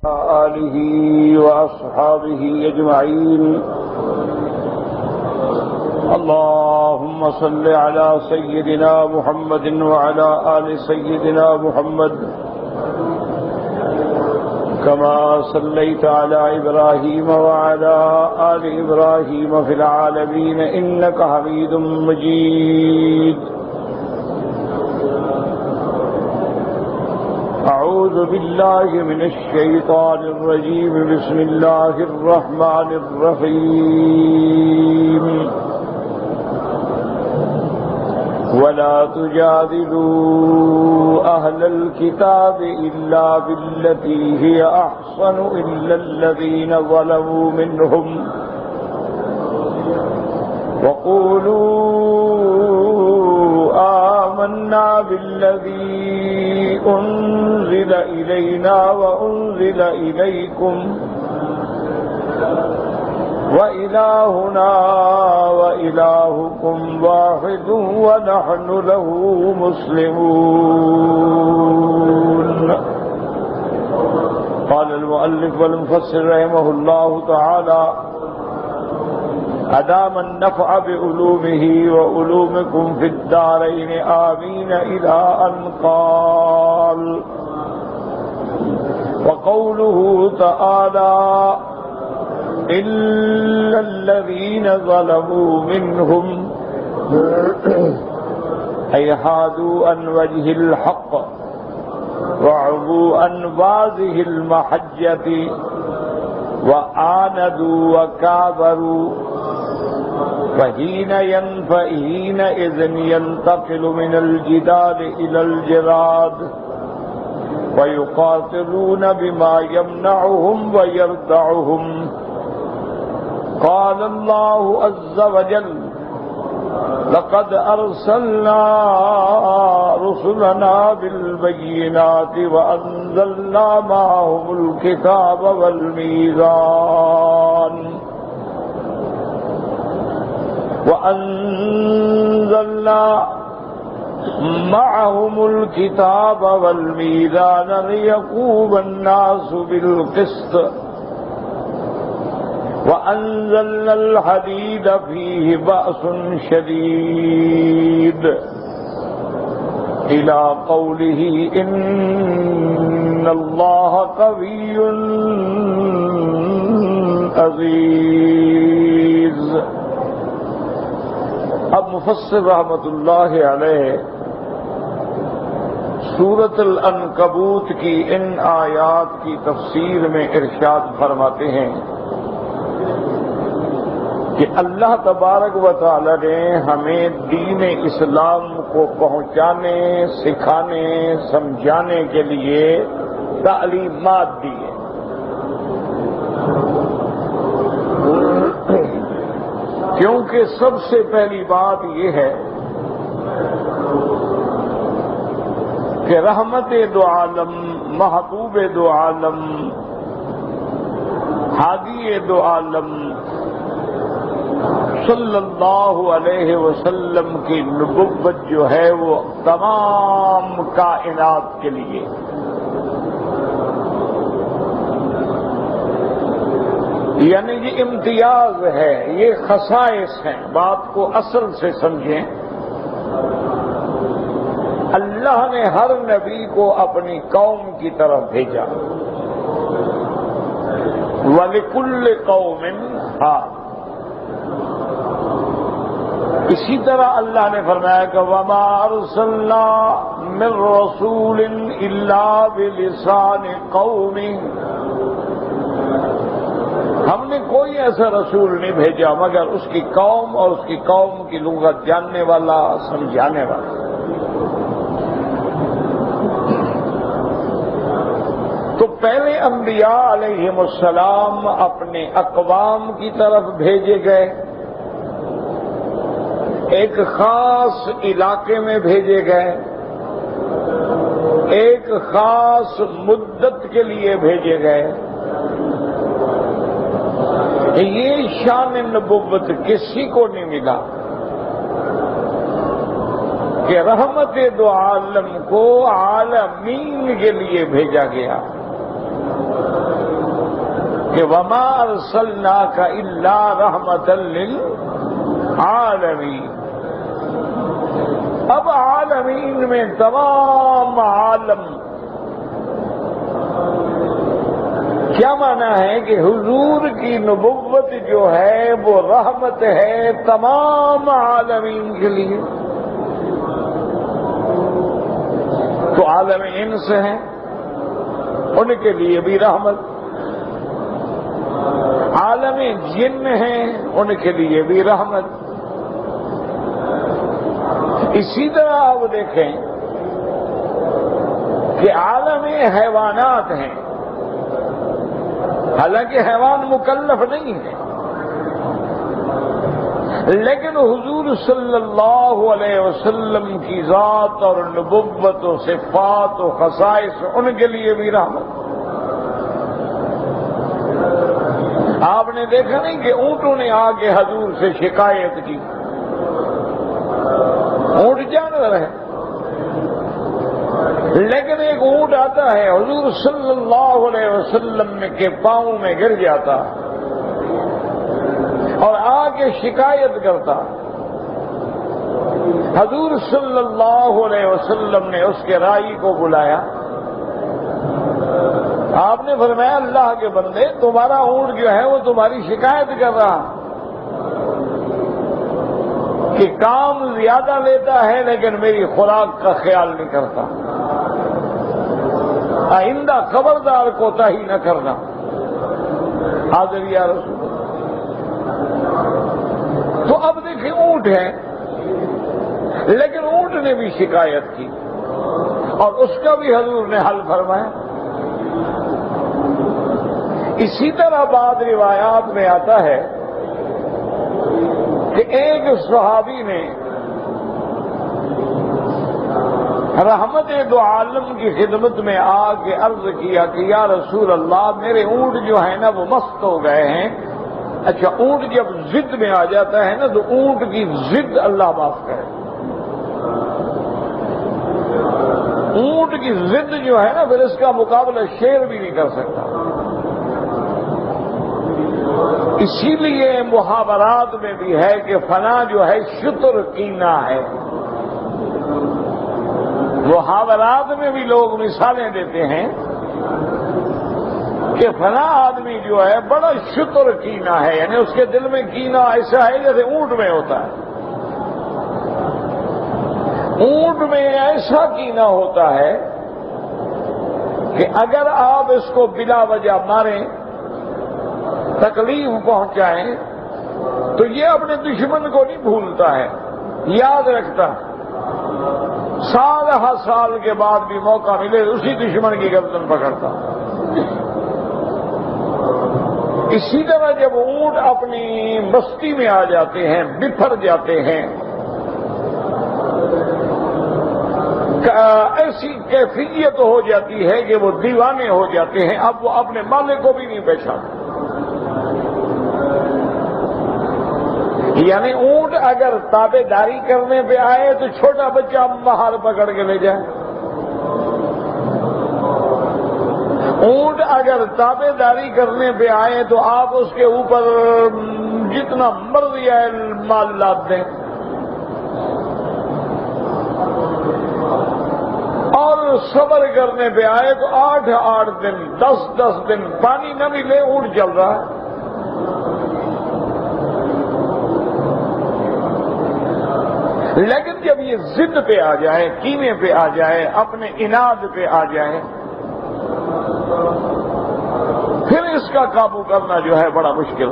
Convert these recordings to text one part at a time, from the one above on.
آلہ وأصحابہ اجمعین اللہم صل علی سیدنا محمد وعلی آل سیدنا محمد كما صليت على إبراهيم وعلى آل إبراهيم في العالمين إنك حميد مجيد أعوذ بالله من الشيطان الرجيم بسم الله الرحمن الرحيم ولا تجادلوا أهل الكتاب إلا بالتي هي أحسن إلا الذين ظلموا منهم وقولوا آمنا بالذي أنزل إلينا وأنزل إليكم وإلهنا وإلهكم واحد ونحن له مسلمون. قال المؤلف والمفسر رحمه الله تعالى أدام النفع بعلومه وعلومكم في الدارين آمين إلى أن قال وقوله تعالى إلا الذين ظلموا منهم أي حادوا عن وجه الحق وعبوا عن بازه المحجة وآندوا وكابروا فحينئذ ينتقل من الجدال إلى الجراد ويقاتلون بما يمنعهم ويردعهم. قال الله عز وجل لقد أرسلنا رسلنا بالبينات وأنزلنا معهم الكتاب والميزان ليقوم الناس بالقسط وأنزلنا الحديد فيه بأس شديد إلى قوله إن الله قوي عزيز. اب مفسر رحمت اللہ علیہ سورۃ العنکبوت کی ان آیات کی تفسیر میں ارشاد فرماتے ہیں کہ اللہ تبارک و تعالی نے ہمیں دین اسلام کو پہنچانے، سکھانے، سمجھانے کے لیے تعلیمات دی ہیں. کیونکہ سب سے پہلی بات یہ ہے کہ رحمت دو عالم، محبوب دو عالم، ہادی دو عالم صلی اللہ علیہ وسلم کی نبوت جو ہے وہ تمام کائنات کے لیے، یعنی یہ امتیاز ہے، یہ خصائص ہیں. بات کو اصل سے سمجھیں. اللہ نے ہر نبی کو اپنی قوم کی طرف بھیجا. وَلِكُلِّ قَوْمٍ هَادٍ. اسی طرح اللہ نے فرمایا کہ وَمَا أَرْسَلْنَا مِن رَّسُولٍ إِلَّا بِلِسَانِ قَوْمِهِ. ہم نے کوئی ایسا رسول نہیں بھیجا مگر اس کی قوم اور اس کی قوم کی لغت جاننے والا، سمجھانے والا. تو پہلے انبیاء علیہم السلام اپنے اقوام کی طرف بھیجے گئے، ایک خاص علاقے میں بھیجے گئے، ایک خاص مدت کے لیے بھیجے گئے. یہ شان نبوت کسی کو نہیں ملا کہ رحمت دو عالم کو عالمین کے لیے بھیجا گیا. کہ وما ارسلناک الا رحمۃ للعالمین. اب عالمین میں تمام عالم کیا معنی ہے کہ حضور کی نبوت جو ہے وہ رحمت ہے تمام عالمین کے لیے. تو عالم انس ہیں ان کے لیے بھی رحمت، عالم جن ہیں ان کے لیے بھی رحمت. اسی طرح آپ دیکھیں کہ عالم حیوانات ہیں، حالانکہ حیوان مکلف نہیں ہے، لیکن حضور صلی اللہ علیہ وسلم کی ذات اور نبوت و صفات و خصائص ان کے لیے بھی رحمت. آپ نے دیکھا نہیں کہ اونٹوں نے آ کے حضور سے شکایت کی. اونٹ جانور ہے، لیکن ایک اونٹ آتا ہے حضور صلی اللہ علیہ وسلم کے پاؤں میں گر جاتا اور آ کے شکایت کرتا. حضور صلی اللہ علیہ وسلم نے اس کے رائی کو بلایا. آپ نے فرمایا اللہ کے بندے تمہارا اونٹ جو ہے وہ تمہاری شکایت کر رہا کہ کام زیادہ لیتا ہے لیکن میری خوراک کا خیال نہیں کرتا. آئندہ خبردار کوتاہی نہ کرنا. حاضر یا رسول. تو اب دیکھیں اونٹ ہے، لیکن اونٹ نے بھی شکایت کی اور اس کا بھی حضور نے حل فرمایا. اسی طرح بعض روایات میں آتا ہے کہ ایک صحابی نے رحمت دو عالم کی خدمت میں آ کے عرض کیا کہ یا رسول اللہ میرے اونٹ جو ہے نا وہ مست ہو گئے ہیں. اچھا اونٹ جب ضد میں آ جاتا ہے نا تو اونٹ کی ضد اللہ معاف کرے. اونٹ کی ضد جو ہے نا پھر اس کا مقابلہ شیر بھی نہیں کر سکتا. اسی لیے محاورات میں بھی ہے کہ فنا جو ہے شتر کینا ہے. محاورات میں بھی لوگ مثالیں دیتے ہیں کہ فنا آدمی جو ہے بڑا شتر کینا ہے، یعنی اس کے دل میں کینا ایسا ہے جیسے اونٹ میں ہوتا ہے. اونٹ میں ایسا کینا ہوتا ہے کہ اگر آپ اس کو بلا وجہ ماریں، تکلیف پہنچائیں، تو یہ اپنے دشمن کو نہیں بھولتا ہے، یاد رکھتا ہے. سال ہر سال کے بعد بھی موقع ملے اسی دشمن کی گردن پکڑتا. اسی طرح جب اونٹ اپنی مستی میں آ جاتے ہیں، بفر جاتے ہیں، ایسی کیفیت ہو جاتی ہے کہ وہ دیوانے ہو جاتے ہیں، اب وہ اپنے مالک کو بھی نہیں پہچانتے. یعنی اونٹ اگر تابع داری کرنے پہ آئے تو چھوٹا بچہ مہار پکڑ کے لے جائے. اونٹ اگر تابع داری کرنے پہ آئے تو آپ اس کے اوپر جتنا مرضی ہے مال لاد دیں. اور صبر کرنے پہ آئے تو 8 دن 10 دن پانی نہ ملے اونٹ چل رہا ہے. لیکن جب یہ ضد پہ آ جائے، کینے پہ آ جائے، اپنے اناد پہ آ جائے، پھر اس کا قابو کرنا جو ہے بڑا مشکل.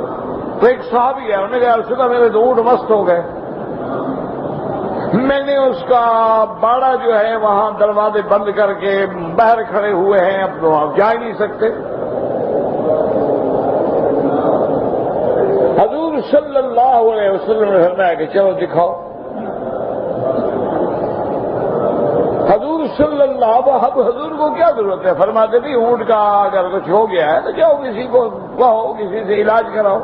تو ایک صحابی ہے، انہوں نے کہا رسول اللہ میرے تو اونٹ مست ہو گئے، میں نے اس کا باڑا جو ہے وہاں دروازے بند کر کے باہر کھڑے ہوئے ہیں، اب تو آپ جا ہی نہیں سکتے. حضور صلی اللہ علیہ وسلم نے فرمایا کہ چلو دکھاؤ. حضور صلی اللہ اب حضور کو کیا ضرورت ہے، فرماتے بھی اونٹ کا اگر کچھ ہو گیا ہے تو جاؤ کسی کو کہو، کسی سے علاج کراؤ.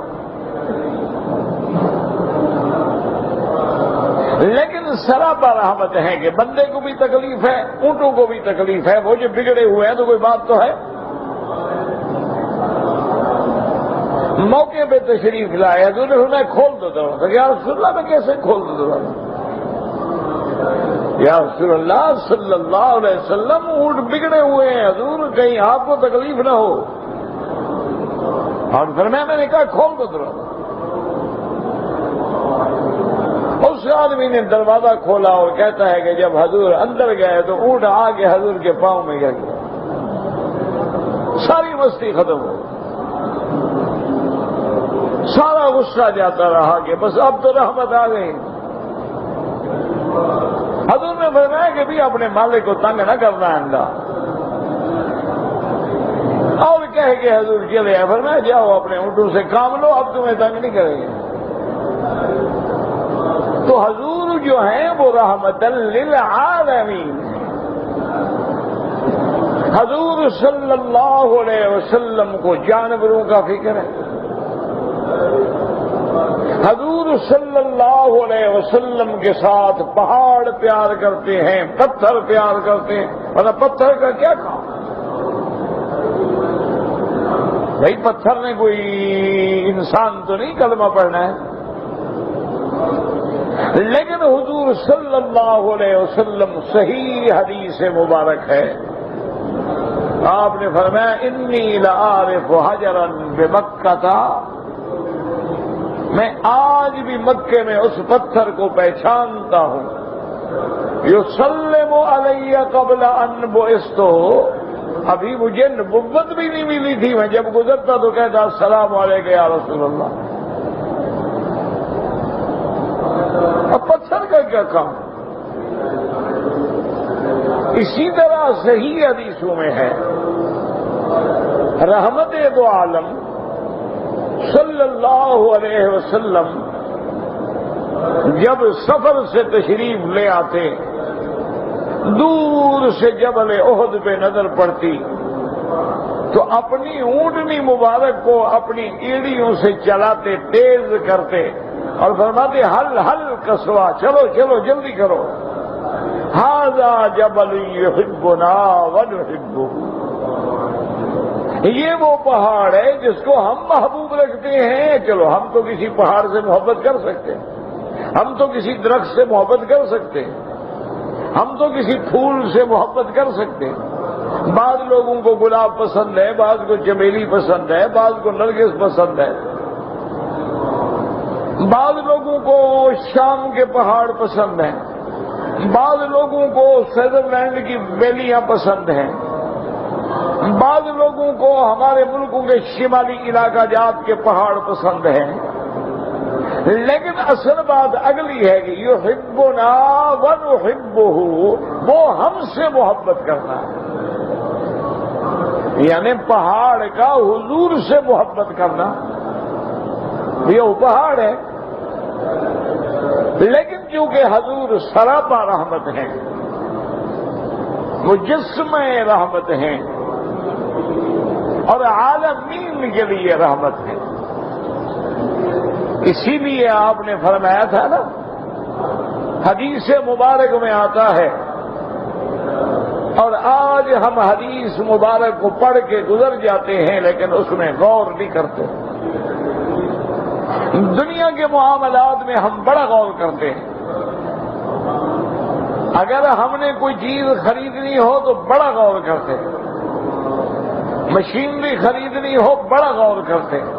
لیکن سراپا رحمت ہے کہ بندے کو بھی تکلیف ہے، اونٹوں کو بھی تکلیف ہے، وہ جو بگڑے ہوئے ہیں تو کوئی بات تو ہے. موقع پہ تشریف لائے، حضور نے فرمایا کھول دو دروازہ۔ یا رسول اللہ میں کیسے کھول دو دروازہ؟ یا رسول اللہ صلی اللہ علیہ وسلم اونٹ بگڑے ہوئے ہیں حضور، کہیں آپ کو تکلیف نہ ہو۔ اور فرمایا میں نے کہا کھول دو دروازہ۔ اس آدمی نے دروازہ کھولا اور کہتا ہے کہ جب حضور اندر گئے تو اونٹ آگے حضور کے پاؤں میں گر گیا، ساری مستی ختم ہو، سارا غصہ جاتا رہا کہ بس اب تو رحمت آ گئی۔ حضور نے فرمایا کہ بھی اپنے مالک کو تنگ نہ کرنا اندھا، اور کہہ کے حضور چلے آئے۔ فرمایا جاؤ اپنے اونٹوں سے کام لو، اب تمہیں تنگ نہیں کریں گے۔ تو حضور جو ہیں وہ رحمت للعالمین، حضور صلی اللہ علیہ وسلم کو جانوروں کا فکر ہے، حضور صلی اللہ علیہ وسلم کے ساتھ پہاڑ پیار کرتے ہیں، پتھر پیار کرتے ہیں۔ مطلب پتھر کا کیا کام؟ بھائی پتھر نے کوئی انسان تو نہیں کلمہ پڑھنا ہے، لیکن حضور صلی اللہ علیہ وسلم صحیح حدیث مبارک ہے، آپ نے فرمایا انی لعارف حجرا بمکہ، میں آج بھی مکے میں اس پتھر کو پہچانتا ہوں، یسلم علی قبل ان بعثت، ابھی مجھے نبوت بھی نہیں ملی تھی، میں جب گزرتا تو کہتا السلام علیکم یا رسول اللہ۔ اب پتھر کا کیا کام؟ اسی طرح صحیح حدیثوں میں ہے رحمت دو عالم صلی اللہ علیہ وسلم جب سفر سے تشریف لے آتے، دور سے جبل احد پہ نظر پڑتی تو اپنی اونٹنی مبارک کو اپنی ایڑیوں سے چلاتے، تیز کرتے اور فرماتے حل حل کسوا، چلو چلو جلدی کرو، ھذا جبل یحبنا ونحبہ، یہ وہ پہاڑ ہے جس کو ہم محبوب رکھتے ہیں۔ چلو ہم تو کسی پہاڑ سے محبت کر سکتے ہیں، ہم تو کسی درخت سے محبت کر سکتے ہیں، ہم تو کسی پھول سے محبت کر سکتے ہیں۔ بعض لوگوں کو گلاب پسند ہے، بعض کو چمیلی پسند ہے، بعض کو نرگس پسند ہے، بعض لوگوں کو شام کے پہاڑ پسند ہیں، بعض لوگوں کو سوئٹزرلینڈ کی ویلیاں پسند ہیں، بعض لوگوں کو ہمارے ملکوں کے شمالی علاقہ جات کے پہاڑ پسند ہیں، لیکن اصل بات اگلی ہے کہ یحبنا ونحبہ، وہ ہم سے محبت کرنا ہے، یعنی پہاڑ کا حضور سے محبت کرنا، یہ وہ پہاڑ ہے، لیکن چونکہ حضور سراپا رحمت ہیں، مجسم رحمت ہیں اور عالمین کے لیے رحمت ہے، اسی لیے آپ نے فرمایا تھا نا، حدیث مبارک میں آتا ہے، اور آج ہم حدیث مبارک کو پڑھ کے گزر جاتے ہیں لیکن اس میں غور نہیں کرتے۔ دنیا کے معاملات میں ہم بڑا غور کرتے ہیں، اگر ہم نے کوئی چیز خریدنی ہو تو بڑا غور کرتے ہیں، مشینری خریدنی ہو بڑا غور کرتے ہیں،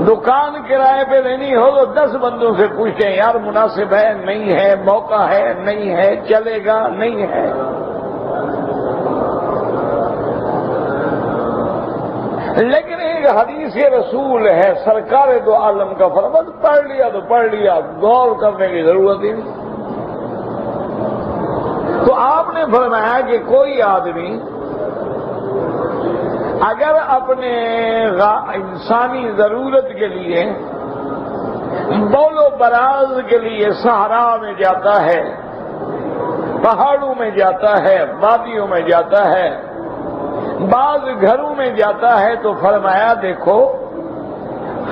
دکان کرائے پہ لینی ہو تو 10 بندوں سے پوچھتے ہیں یار مناسب ہے نہیں ہے، موقع ہے نہیں ہے، چلے گا نہیں ہے۔ لیکن ایک حدیث رسول ہے سرکار دو عالم کا فرمان، پڑھ لیا تو پڑھ لیا، غور کرنے کی ضرورت ہی نہیں۔ تو آپ نے فرمایا کہ کوئی آدمی اگر اپنے انسانی ضرورت کے لیے بول و براز کے لیے صحرا میں جاتا ہے، پہاڑوں میں جاتا ہے، وادیوں میں جاتا ہے، بعض گھروں میں جاتا ہے، تو فرمایا دیکھو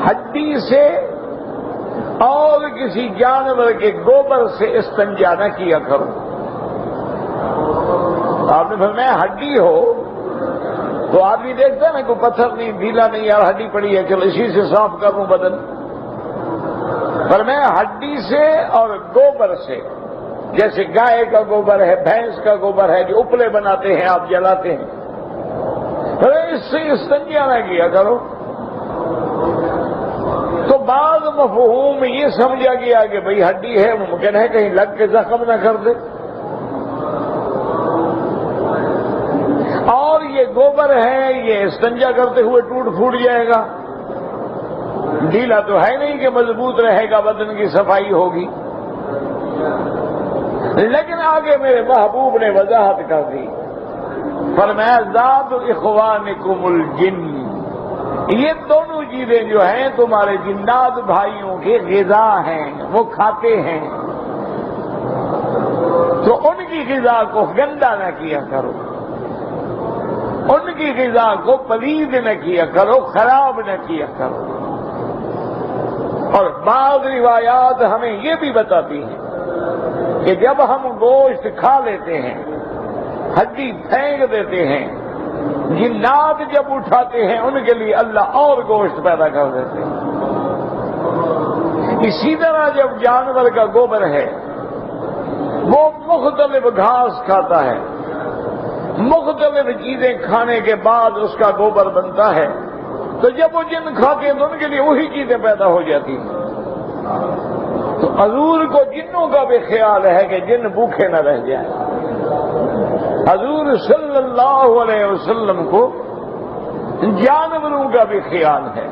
ہڈی سے اور کسی جانور کے گوبر سے استنجا نہ کیا کرو۔ آپ نے فرمایا ہڈی ہو تو آدمی دیکھتا ہے نا کوئی پتھر نہیں، ڈھیلا نہیں، یار ہڈی پڑی ہے، چلو اسی سے صاف کر لوں بدن. پر میں ہڈی سے اور گوبر سے، جیسے گائے کا گوبر ہے، بھینس کا گوبر ہے، جو اپلے بناتے ہیں آپ جلاتے ہیں، اس سے استنجا نہ کیا کرو. تو بعض مفہوم یہ سمجھا گیا کہ بھئی ہڈی ہے، ممکن ہے کہیں لگ کے زخم نہ کر دے، اور یہ گوبر ہے، یہ استنجا کرتے ہوئے ٹوٹ پھوٹ جائے گا، ڈھیلا تو ہے نہیں کہ مضبوط رہے گا، بدن کی صفائی ہوگی. لیکن آگے میرے محبوب نے وضاحت کر دی، فرمایا ذات اخوانکم الجن، یہ دونوں چیزیں جو ہیں تمہارے جنات بھائیوں کے غذا ہیں، وہ کھاتے ہیں، تو ان کی غذا کو گندا نہ کیا کرو، ان کی غذا کو پلید نہ کیا کرو، خراب نہ کیا کرو. اور بعض روایات ہمیں یہ بھی بتاتی ہیں کہ جب ہم گوشت کھا لیتے ہیں، ہڈی پھینک دیتے ہیں، جنات جب اٹھاتے ہیں ان کے لیے اللہ اور گوشت پیدا کر دیتے ہیں. اسی طرح جب جانور کا گوبر ہے وہ مختلف گھاس کھاتا ہے، مختلف چیزیں کھانے کے بعد اس کا گوبر بنتا ہے، تو جب وہ جن کھاتے ہیں تو ان کے لیے وہی چیزیں پیدا ہو جاتی ہیں. تو حضور کو جنوں کا بھی خیال ہے کہ جن بھوکے نہ رہ جائیں. حضور صلی اللہ علیہ وسلم کو جانوروں کا بھی خیال ہے.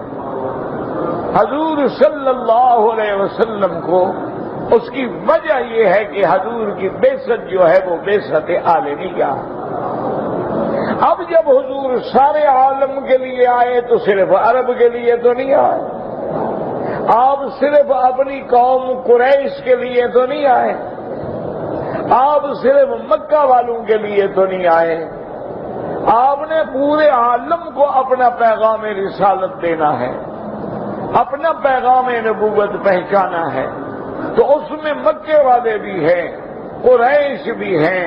حضور صلی اللہ علیہ وسلم کو اس کی وجہ یہ ہے کہ حضور کی بعثت جو ہے وہ بعثت عالمیہ. اب جب حضور سارے عالم کے لیے آئے تو صرف عرب کے لیے تو نہیں آئے، آپ صرف اپنی قوم قریش کے لیے تو نہیں آئے، آپ صرف مکہ والوں کے لیے تو نہیں آئے، آپ نے پورے عالم کو اپنا پیغام رسالت دینا ہے، اپنا پیغام نبوت پہچانا ہے. تو اس میں مکے والے بھی ہیں، قریش بھی ہیں،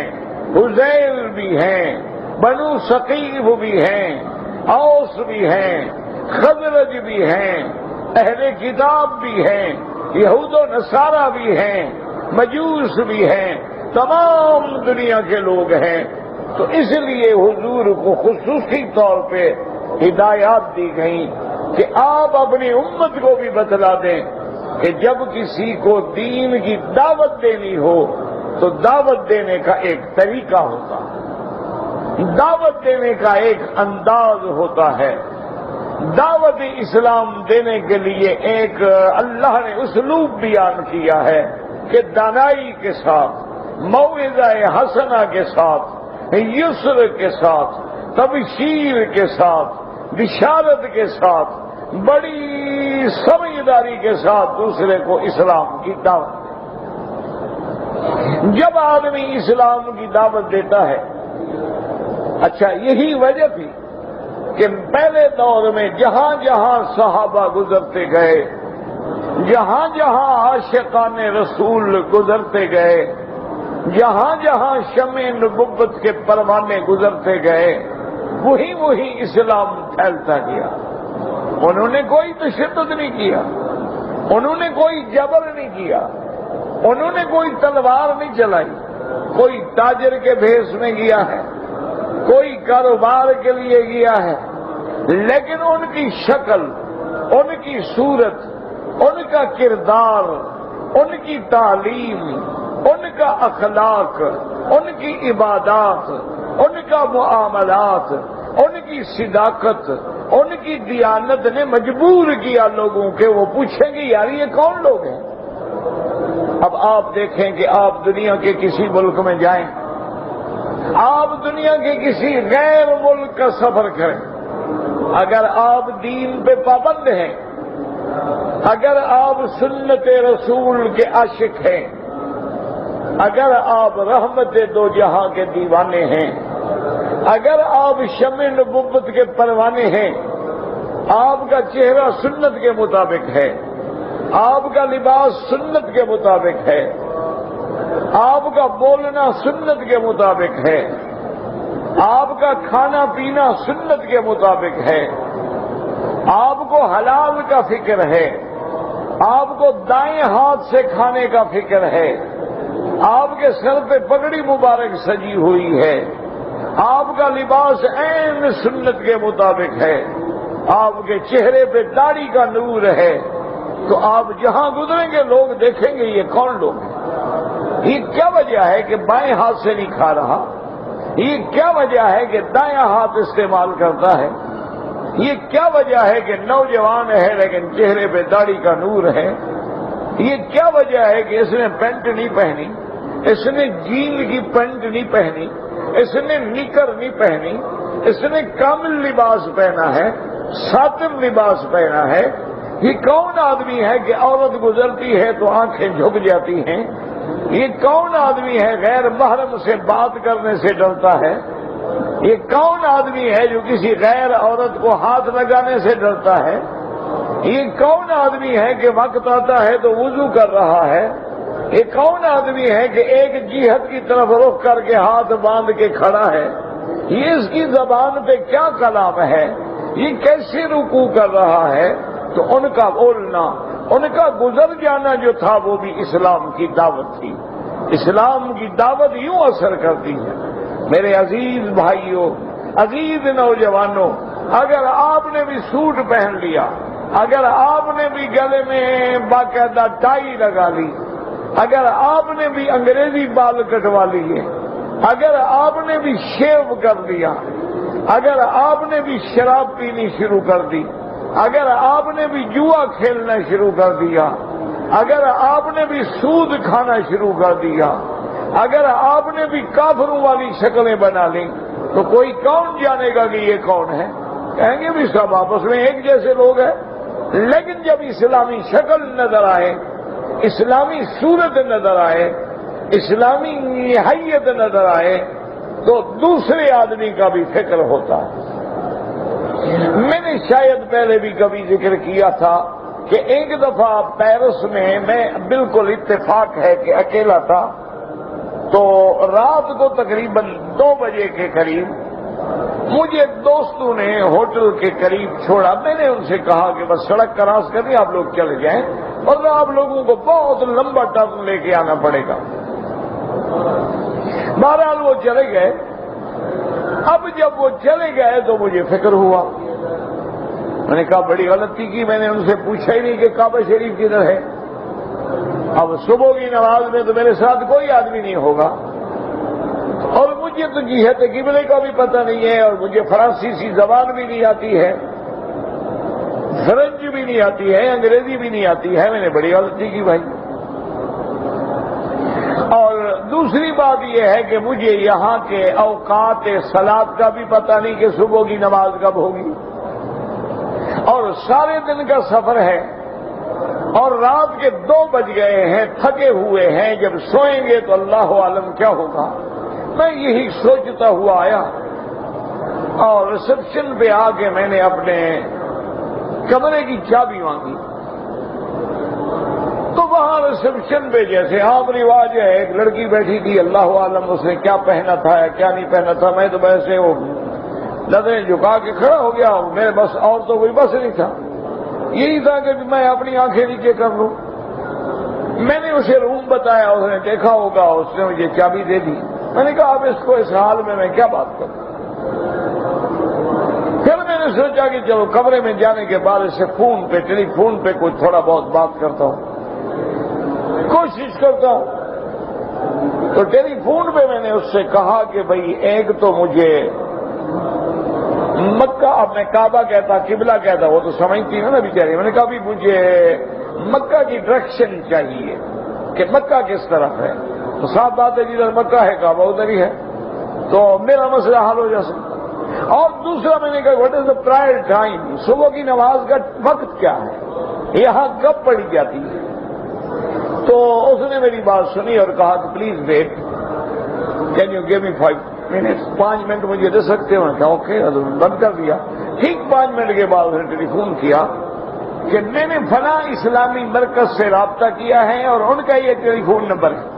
حذیل بھی ہیں، بنو ثقیف بھی ہیں، اوس بھی ہیں، خزرج بھی ہیں، اہل کتاب بھی ہیں، یہود و نصارہ بھی ہیں، مجوس بھی ہیں، تمام دنیا کے لوگ ہیں. تو اس لیے حضور کو خصوصی طور پہ ہدایات دی گئیں کہ آپ اپنی امت کو بھی بتلا دیں کہ جب کسی کو دین کی دعوت دینی ہو تو دعوت دینے کا ایک طریقہ ہوتا ہے، دعوت دینے کا ایک انداز ہوتا ہے. دعوت اسلام دینے کے لیے ایک اللہ نے اسلوب بیان کیا ہے کہ دانائی کے ساتھ، موعظہ حسنہ کے ساتھ، یسر کے ساتھ، تبشیر کے ساتھ، بشارت کے ساتھ، بڑی سمجھداری کے ساتھ دوسرے کو اسلام کی دعوت دے. جب آدمی اسلام کی دعوت دیتا ہے، اچھا یہی وجہ تھی کہ پہلے دور میں جہاں جہاں صحابہ گزرتے گئے، جہاں جہاں عاشقان رسول گزرتے گئے، جہاں جہاں شمع نبوت کے پروانے گزرتے گئے، وہی اسلام پھیلتا گیا. انہوں نے کوئی تشدد نہیں کیا، انہوں نے کوئی جبر نہیں کیا، انہوں نے کوئی تلوار نہیں چلائی. کوئی تاجر کے بھیس میں گیا ہے، کوئی کاروبار کے لیے گیا ہے، لیکن ان کی شکل، ان کی صورت، ان کا کردار، ان کی تعلیم، ان کا اخلاق، ان کی عبادات، ان کا معاملات، ان کی صداقت، ان کی دیانت نے مجبور کیا لوگوں کے وہ پوچھیں گے یار یہ کون لوگ ہیں. اب آپ دیکھیں کہ آپ دنیا کے کسی ملک میں جائیں، آپ دنیا کے کسی غیر ملک کا سفر کریں، اگر آپ دین پہ پابند ہیں، اگر آپ سنت رسول کے عاشق ہیں، اگر آپ رحمت دو جہاں کے دیوانے ہیں، اگر آپ شمع نبوت کے پروانے ہیں، آپ کا چہرہ سنت کے مطابق ہے، آپ کا لباس سنت کے مطابق ہے، آپ کا بولنا سنت کے مطابق ہے، آپ کا کھانا پینا سنت کے مطابق ہے، آپ کو حلال کا فکر ہے، آپ کو دائیں ہاتھ سے کھانے کا فکر ہے، آپ کے سر پہ پگڑی مبارک سجی ہوئی ہے، آپ کا لباس عین سنت کے مطابق ہے، آپ کے چہرے پہ داڑھی کا نور ہے، تو آپ جہاں گزریں گے لوگ دیکھیں گے یہ کون لوگ ہیں، یہ کیا وجہ ہے کہ بائیں ہاتھ سے نہیں کھا رہا، یہ کیا وجہ ہے کہ دائیں ہاتھ استعمال کرتا ہے، یہ کیا وجہ ہے کہ نوجوان ہے لیکن چہرے پہ داڑھی کا نور ہے، یہ کیا وجہ ہے کہ اس نے پینٹ نہیں پہنی، اس نے جین کی پینٹ نہیں پہنی، اس نے نکر نہیں پہنی، اس نے کامل لباس پہنا ہے، ساتر لباس پہنا ہے، یہ کون آدمی ہے کہ عورت گزرتی ہے تو آنکھیں جھک جاتی ہیں، یہ کون آدمی ہے غیر محرم سے بات کرنے سے ڈرتا ہے، یہ کون آدمی ہے جو کسی غیر عورت کو ہاتھ لگانے سے ڈرتا ہے، یہ کون آدمی ہے کہ وقت آتا ہے تو وضو کر رہا ہے، یہ کون آدمی ہے کہ ایک جہت کی طرف رخ کر کے ہاتھ باندھ کے کھڑا ہے، یہ اس کی زبان پہ کیا کلام ہے، یہ کیسے رکوع کر رہا ہے، تو ان کا بولنا، ان کا گزر جانا جو تھا وہ بھی اسلام کی دعوت تھی۔ اسلام کی دعوت یوں اثر کرتی ہے میرے عزیز بھائیوں، عزیز نوجوانوں، اگر آپ نے بھی سوٹ پہن لیا، اگر آپ نے بھی گلے میں باقاعدہ ٹائی لگا لی، اگر آپ نے بھی انگریزی بال کٹوا لیے، اگر آپ نے بھی شیو کر دیا، اگر آپ نے بھی شراب پینی شروع کر دی، اگر آپ نے بھی جوا کھیلنا شروع کر دیا، اگر آپ نے بھی سود کھانا شروع کر دیا، اگر آپ نے بھی کافروں والی شکلیں بنا لیں، تو کوئی کون جانے گا کہ یہ کون ہے؟ کہیں گے بھی سب آپس میں ایک جیسے لوگ ہیں، لیکن جب اسلامی شکل نظر آئے، اسلامی صورت نظر آئے، اسلامی حیت نظر آئے، تو دوسرے آدمی کا بھی فکر ہوتا ہے۔ میں نے شاید پہلے بھی کبھی ذکر کیا تھا کہ ایک دفعہ پیرس میں بالکل اتفاق ہے کہ اکیلا تھا، تو رات کو تقریباً 2 بجے کے قریب مجھے دوستوں نے ہوٹل کے قریب چھوڑا۔ میں نے ان سے کہا کہ بس سڑک کراس کریں، آپ لوگ چلے جائیں، اور آپ لوگوں کو بہت لمبا ٹرن لے کے آنا پڑے گا۔ بہرحال وہ چلے گئے۔ اب جب وہ چلے گئے تو مجھے فکر ہوا، میں نے کہا بڑی غلطی کی، میں نے ان سے پوچھا ہی نہیں کہ کعبہ شریف کدھر ہے۔ اب صبح کی نماز میں تو میرے ساتھ کوئی آدمی نہیں ہوگا، اور مجھے تو جہت قبلے کا بھی پتہ نہیں ہے، اور مجھے فرانسیسی زبان بھی نہیں آتی ہے، فرنچ بھی نہیں آتی ہے، انگریزی بھی نہیں آتی ہے۔ میں نے بڑی غلطی کی بھائی۔ اور دوسری بات یہ ہے کہ مجھے یہاں کے اوقات صلاۃ کا بھی پتہ نہیں کہ صبح کی نماز کب ہوگی، اور سارے دن کا سفر ہے، اور رات کے 2 بج گئے ہیں، تھکے ہوئے ہیں، جب سوئیں گے تو اللہ عالم کیا ہوگا۔ میں یہی سوچتا ہوا آیا، اور ریسپشن پہ آ کے میں نے اپنے کمرے کی چابی مانگی، تو وہاں ریسپشن پہ جیسے عام رواج ہے ایک لڑکی بیٹھی تھی، اللہ عالم اس نے کیا پہنا تھا یا کیا نہیں پہنا تھا، میں تو ویسے وہ نظریں جھکا کے کھڑا ہو گیا، میرے بس اور تو کوئی بس نہیں تھا، یہی تھا کہ میں اپنی آنکھیں نیچے کر لوں۔ میں نے اسے روم بتایا، اس نے دیکھا ہوگا، اس نے مجھے چابی دے دی۔ میں نے کہا اب اس کو اس حال میں کیا بات کروں۔ پھر میں نے سوچا کہ چلو کمرے میں جانے کے بعد اسے فون پہ، ٹیلی فون پہ کچھ تھوڑا بہت بات کرتا ہوں، کوشش کرتا ہوں۔ تو ٹیلی فون پہ میں نے اس سے کہا کہ بھئی ایک تو مجھے مکہ، اب میں کعبہ کہتا قبلہ کہتا، وہ تو سمجھتی ہے نا بیچاری، میں نے کہا بھی مجھے مکہ کی ڈائریکشن چاہیے کہ مکہ کس طرف ہے، تو صاف بات ہے جدھر مکہ ہے کعبہ ادھر ہی ہے، تو میرا مسئلہ حل ہو جا سکتا۔ اور دوسرا میں نے کہا what is the prior time, صبح کی نماز کا وقت کیا ہے، یہاں کب پڑھی جاتی ہے۔ تو اس نے میری بات سنی اور کہا کہ please wait, can you give me 5 minutes, 5 minute مجھے دے سکتے ہو؟ میں نے کہا اوکے، بند کر دیا۔ ٹھیک 5 منٹ کے بعد اس نے ٹیلی فون کیا کہ میں نے فلاں اسلامی مرکز سے رابطہ کیا ہے اور ان کا یہ ٹیلی فون نمبر ہے۔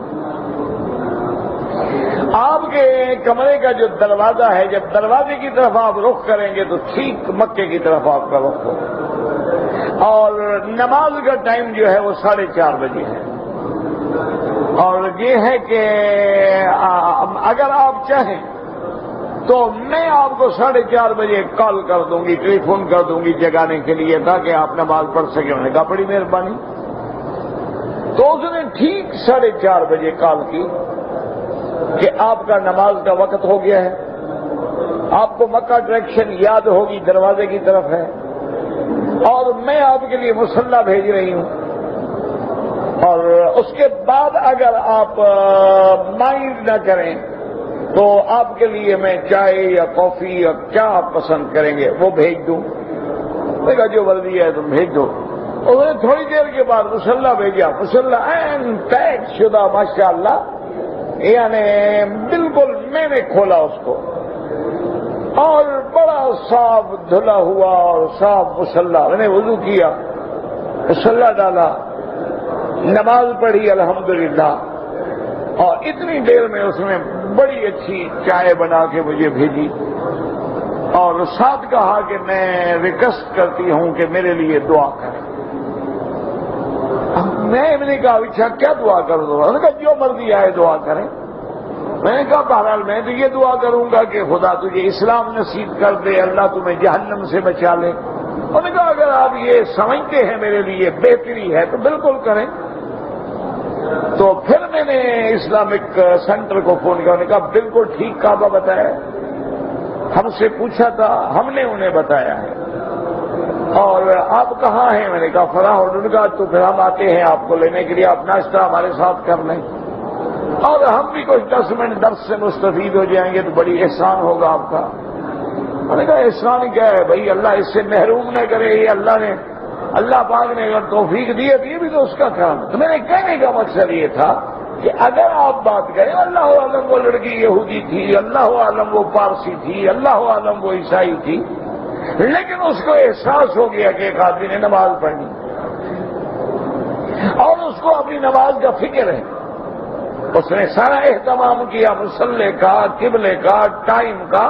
آپ کے کمرے کا جو دروازہ ہے، جب دروازے کی طرف آپ رخ کریں گے تو ٹھیک مکے کی طرف آپ کا رخ ہوگا، اور نماز کا ٹائم جو ہے وہ 4:30 بجے ہے۔ اور یہ ہے کہ اگر آپ چاہیں تو میں آپ کو 4:30 بجے کال کر دوں گی، ٹیلی فون کر دوں گی جگانے کے لیے، تاکہ آپ نماز پڑھ سکیں۔ انہوں نے کہا بڑی مہربانی۔ تو اس نے ٹھیک 4:30 بجے کال کی کہ آپ کا نماز کا وقت ہو گیا ہے، آپ کو مکہ ڈائریکشن یاد ہوگی، دروازے کی طرف ہے، اور میں آپ کے لیے مصلی بھیج رہی ہوں، اور اس کے بعد اگر آپ مائنڈ نہ کریں تو آپ کے لیے میں چائے یا کافی یا کیا آپ پسند کریں گے وہ بھیج دوں۔ میں کہا جو مرضی ہے تم بھیج دو۔ انہوں نے تھوڑی دیر کے بعد مصلی بھیجا، مصلی این پیک شدہ ماشاءاللہ، یعنی بالکل میں نے کھولا اس کو، اور بڑا صاف دھلا ہوا اور صاف مصلی، میں نے وضو کیا، مصلی ڈالا، نماز پڑھی الحمدللہ، اور اتنی دیر میں اس نے بڑی اچھی چائے بنا کے مجھے بھیجی، اور ساتھ کہا کہ میں ریکویسٹ کرتی ہوں کہ میرے لیے دعا کریں۔ میں نے کہا اچھا کیا دعا کر دوں؟ انہوں نے کہا جو مرضی آئے دعا کریں۔ میں نے کہا بہرحال میں تو یہ دعا کروں گا کہ خدا تجھے اسلام نصیب کر دے، اللہ تمہیں جہنم سے بچا لے۔ انہوں نے کہا اگر آپ یہ سمجھتے ہیں میرے لیے بہتری ہے تو بالکل کریں۔ تو پھر میں نے اسلامک سینٹر کو فون کیا، انہوں نے کہا بالکل ٹھیک کعبہ بتایا، ہم سے پوچھا تھا، ہم نے انہیں بتایا ہے، اور آپ کہاں ہیں؟ میں نے کہا فلاں، انہوں نے کہا تو پھر ہم آتے ہیں آپ کو لینے کے لیے، آپ ناشتہ ہمارے ساتھ کر لیں، اور ہم بھی کچھ 10 منٹ درس سے مستفید ہو جائیں گے تو بڑی احسان ہوگا آپ کا۔ میں نے کہا احسان کیا ہے بھائی، اللہ اس سے محروم نہ کرے، یہ اللہ پاک نے اگر توفیق دی ہے تو یہ بھی تو اس کا کام۔ تو میں نے کہنے کا مقصد یہ تھا کہ اگر آپ بات کریں اللہ عالم وہ لڑکی یہودی تھی، اللہ عالم وہ پارسی تھی، اللہ عالم وہ عیسائی تھی، لیکن اس کو احساس ہو گیا کہ ایک آدمی نے نماز پڑھنی اور اس کو اپنی نماز کا فکر ہے، اس نے سارا اہتمام کیا مصلی کا، قبلے کا، ٹائم کا،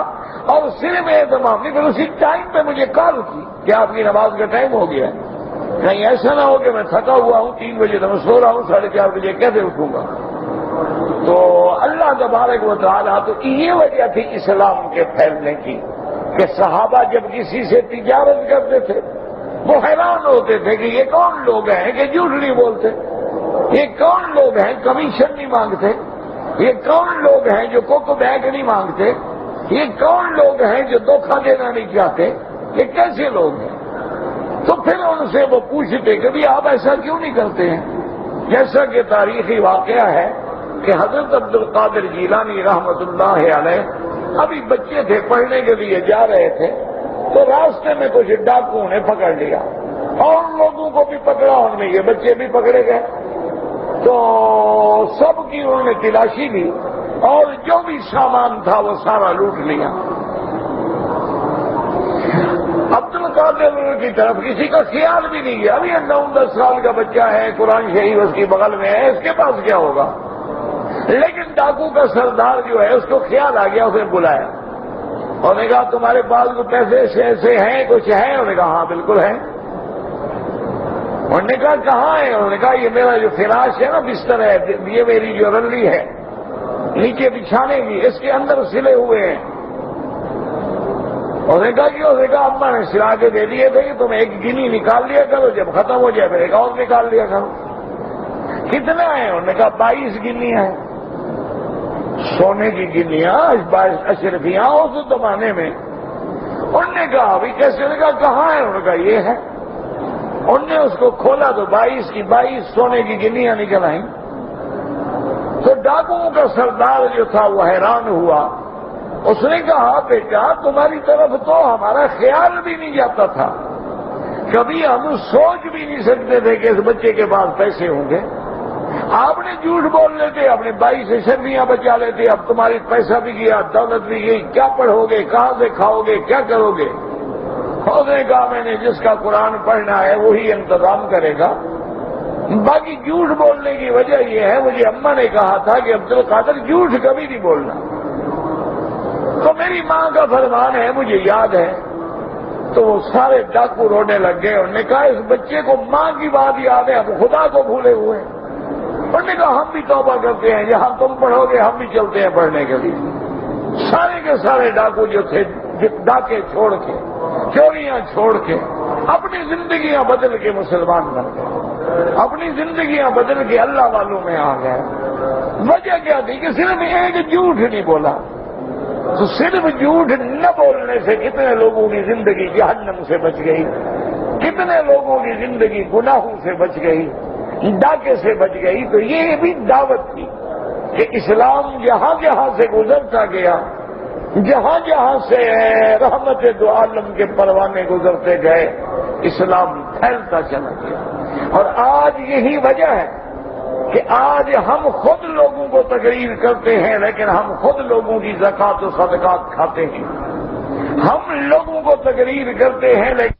اور صرف اہتمام نہیں، پھر اسی ٹائم پہ مجھے کال کی کہ آپ کی نماز کا ٹائم ہو گیا ہے، کہیں ایسا نہ ہو کہ میں تھکا ہوا ہوں 3 بجے تو میں سو رہا ہوں، 4:30 بجے کیسے اٹھوں گا؟ تو اللہ تبارک و تعالیٰ، تو یہ وجہ تھی اسلام کے پھیلنے کی کہ صحابہ جب کسی سے تجارت کرتے تھے وہ حیران ہوتے تھے کہ یہ کون لوگ ہیں کہ جھوٹ نہیں بولتے، یہ کون لوگ ہیں کمیشن نہیں مانگتے، یہ کون لوگ ہیں جو کوکو بیگ نہیں مانگتے، یہ کون لوگ ہیں جو دھوکہ دینا نہیں چاہتے، یہ کیسے لوگ ہیں؟ تو پھر ان سے وہ پوچھتے کہ بھی آپ ایسا کیوں نہیں کرتے ہیں؟ جیسا کہ تاریخی واقعہ ہے کہ حضرت عبد القادر جیلانی رحمت اللہ علیہ ابھی بچے تھے، پڑھنے کے لیے جا رہے تھے، تو راستے میں کچھ ڈاکوؤں نے پکڑ لیا اور ان لوگوں کو بھی پکڑا، ان میں یہ بچے بھی پکڑے گئے، تو سب کی انہوں نے تلاشی لی اور جو بھی سامان تھا وہ سارا لوٹ لیا۔ عبد القادر کی طرف کسی کا خیال بھی نہیں ہے، ابھی 9-10 سال کا بچہ ہے، قرآن شریف اس کی بغل میں ہے، اس کے پاس کیا ہوگا؟ لیکن ڈاکو کا سردار جو ہے اس کو خیال آ گیا، اسے بلایا، انہوں نے کہا تمہارے پاس کو پیسے ایسے ہیں، کچھ ہیں؟ انہوں نے کہا ہاں بالکل ہیں۔ انہوں نے کہا کہاں ہے؟ انہوں نے کہا یہ میرا جو فراش ہے نا، بستر ہے، یہ میری جو رلی ہے نیچے بچھانے کی، اس کے اندر سلے ہوئے ہیں۔ انہوں نے کہا کہ اس نے کہا اماں نے سلا کے دے دیے تھے کہ تم ایک گنی نکال لیا کرو، جب ختم ہو جائے پھر ایک اور نکال لیا کرو۔ کتنا ہے؟ انہوں نے کہا 22 گنیاں ہیں، سونے کی گنیاں، اشرفیاں اس زمانے میں۔ انہوں نے کہا ابھی کیسے؟ انہوں نے کہا کہاں ہے؟ انہوں نے کہا یہ ہے۔ انہوں نے اس کو کھولا تو 22 کی 22 سونے کی گنیاں نکل آئیں۔ تو ڈاکوؤں کا سردار جو تھا وہ حیران ہوا، اس نے کہا بیٹا تمہاری طرف تو ہمارا خیال بھی نہیں جاتا تھا، کبھی ہم سوچ بھی نہیں سکتے تھے کہ اس بچے کے پاس پیسے ہوں گے، آپ نے جھوٹ بول لیتے، اپنے 22 اشرفیاں بچا لیتے، اب تمہاری پیسہ بھی گیا، دولت بھی گئی، کیا پڑھو گے، کہاں سے کھاؤ گے، کیا کرو گے؟ اس نے کہا میں نے جس کا قرآن پڑھنا ہے وہی انتظام کرے گا، باقی جھوٹ بولنے کی وجہ یہ ہے، مجھے اماں نے کہا تھا کہ عبد القادر جھوٹ کبھی نہیں بولنا، تو میری ماں کا فرمان ہے، مجھے یاد ہے، تو وہ سارے ڈاکو رونے لگ گئے. انہوں نے کہا اس بچے کو ماں کی بات یاد ہے، ہم خدا کو بھولے ہوئے ہیں. انہوں نے کہا ہم بھی توبہ کرتے ہیں، جہاں تم پڑھو گے ہم بھی چلتے ہیں پڑھنے کے لیے. سارے کے سارے ڈاکو جو تھے ڈاکے چھوڑ کے، چوریاں چھوڑ کے، اپنی زندگیاں بدل کے مسلمان بن گئے، اپنی زندگیاں بدل کے اللہ والوں میں آ گئے. وجہ کیا تھی کہ صرف ایک جھوٹ نہیں بولا. تو صرف جھوٹ نہ بولنے سے کتنے لوگوں کی زندگی جہنم سے بچ گئی، کتنے لوگوں کی زندگی گناہوں سے بچ گئی، ڈاکے سے بچ گئی. تو یہ بھی دعوت تھی کہ اسلام جہاں جہاں سے گزرتا گیا، جہاں جہاں سے رحمت دو عالم کے پروانے گزرتے گئے، اسلام پھیلتا چلا گیا. اور آج یہی وجہ ہے کہ آج ہم خود لوگوں کو تقریر کرتے ہیں، لیکن ہم خود لوگوں کی زکوٰۃ و صدقات کھاتے ہیں. ہم لوگوں کو تقریر کرتے ہیں لیکن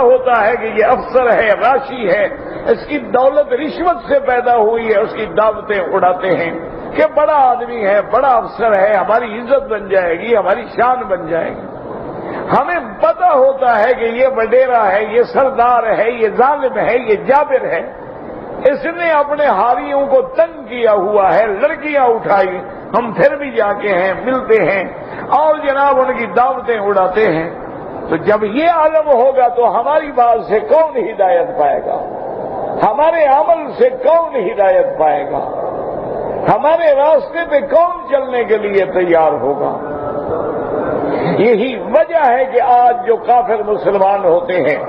ہوتا ہے کہ یہ افسر ہے، راشی ہے، اس کی دولت رشوت سے پیدا ہوئی ہے، اس کی دعوتیں اڑاتے ہیں کہ بڑا آدمی ہے، بڑا افسر ہے، ہماری عزت بن جائے گی، ہماری شان بن جائے گی. ہمیں پتہ ہوتا ہے کہ یہ وڈیرا ہے، یہ سردار ہے، یہ ظالم ہے، یہ جابر ہے. اس نے اپنے حاریوں کو تنگ کیا ہوا ہے، لڑکیاں اٹھائی، ہم پھر بھی جا کے ہیں، ملتے ہیں اور جناب ان کی دعوتیں اڑاتے ہیں. تو جب یہ عالم ہوگا تو ہماری بات سے کون ہدایت پائے گا؟ ہمارے عمل سے کون ہدایت پائے گا؟ ہمارے راستے پہ کون چلنے کے لیے تیار ہوگا؟ یہی وجہ ہے کہ آج جو کافر مسلمان ہوتے ہیں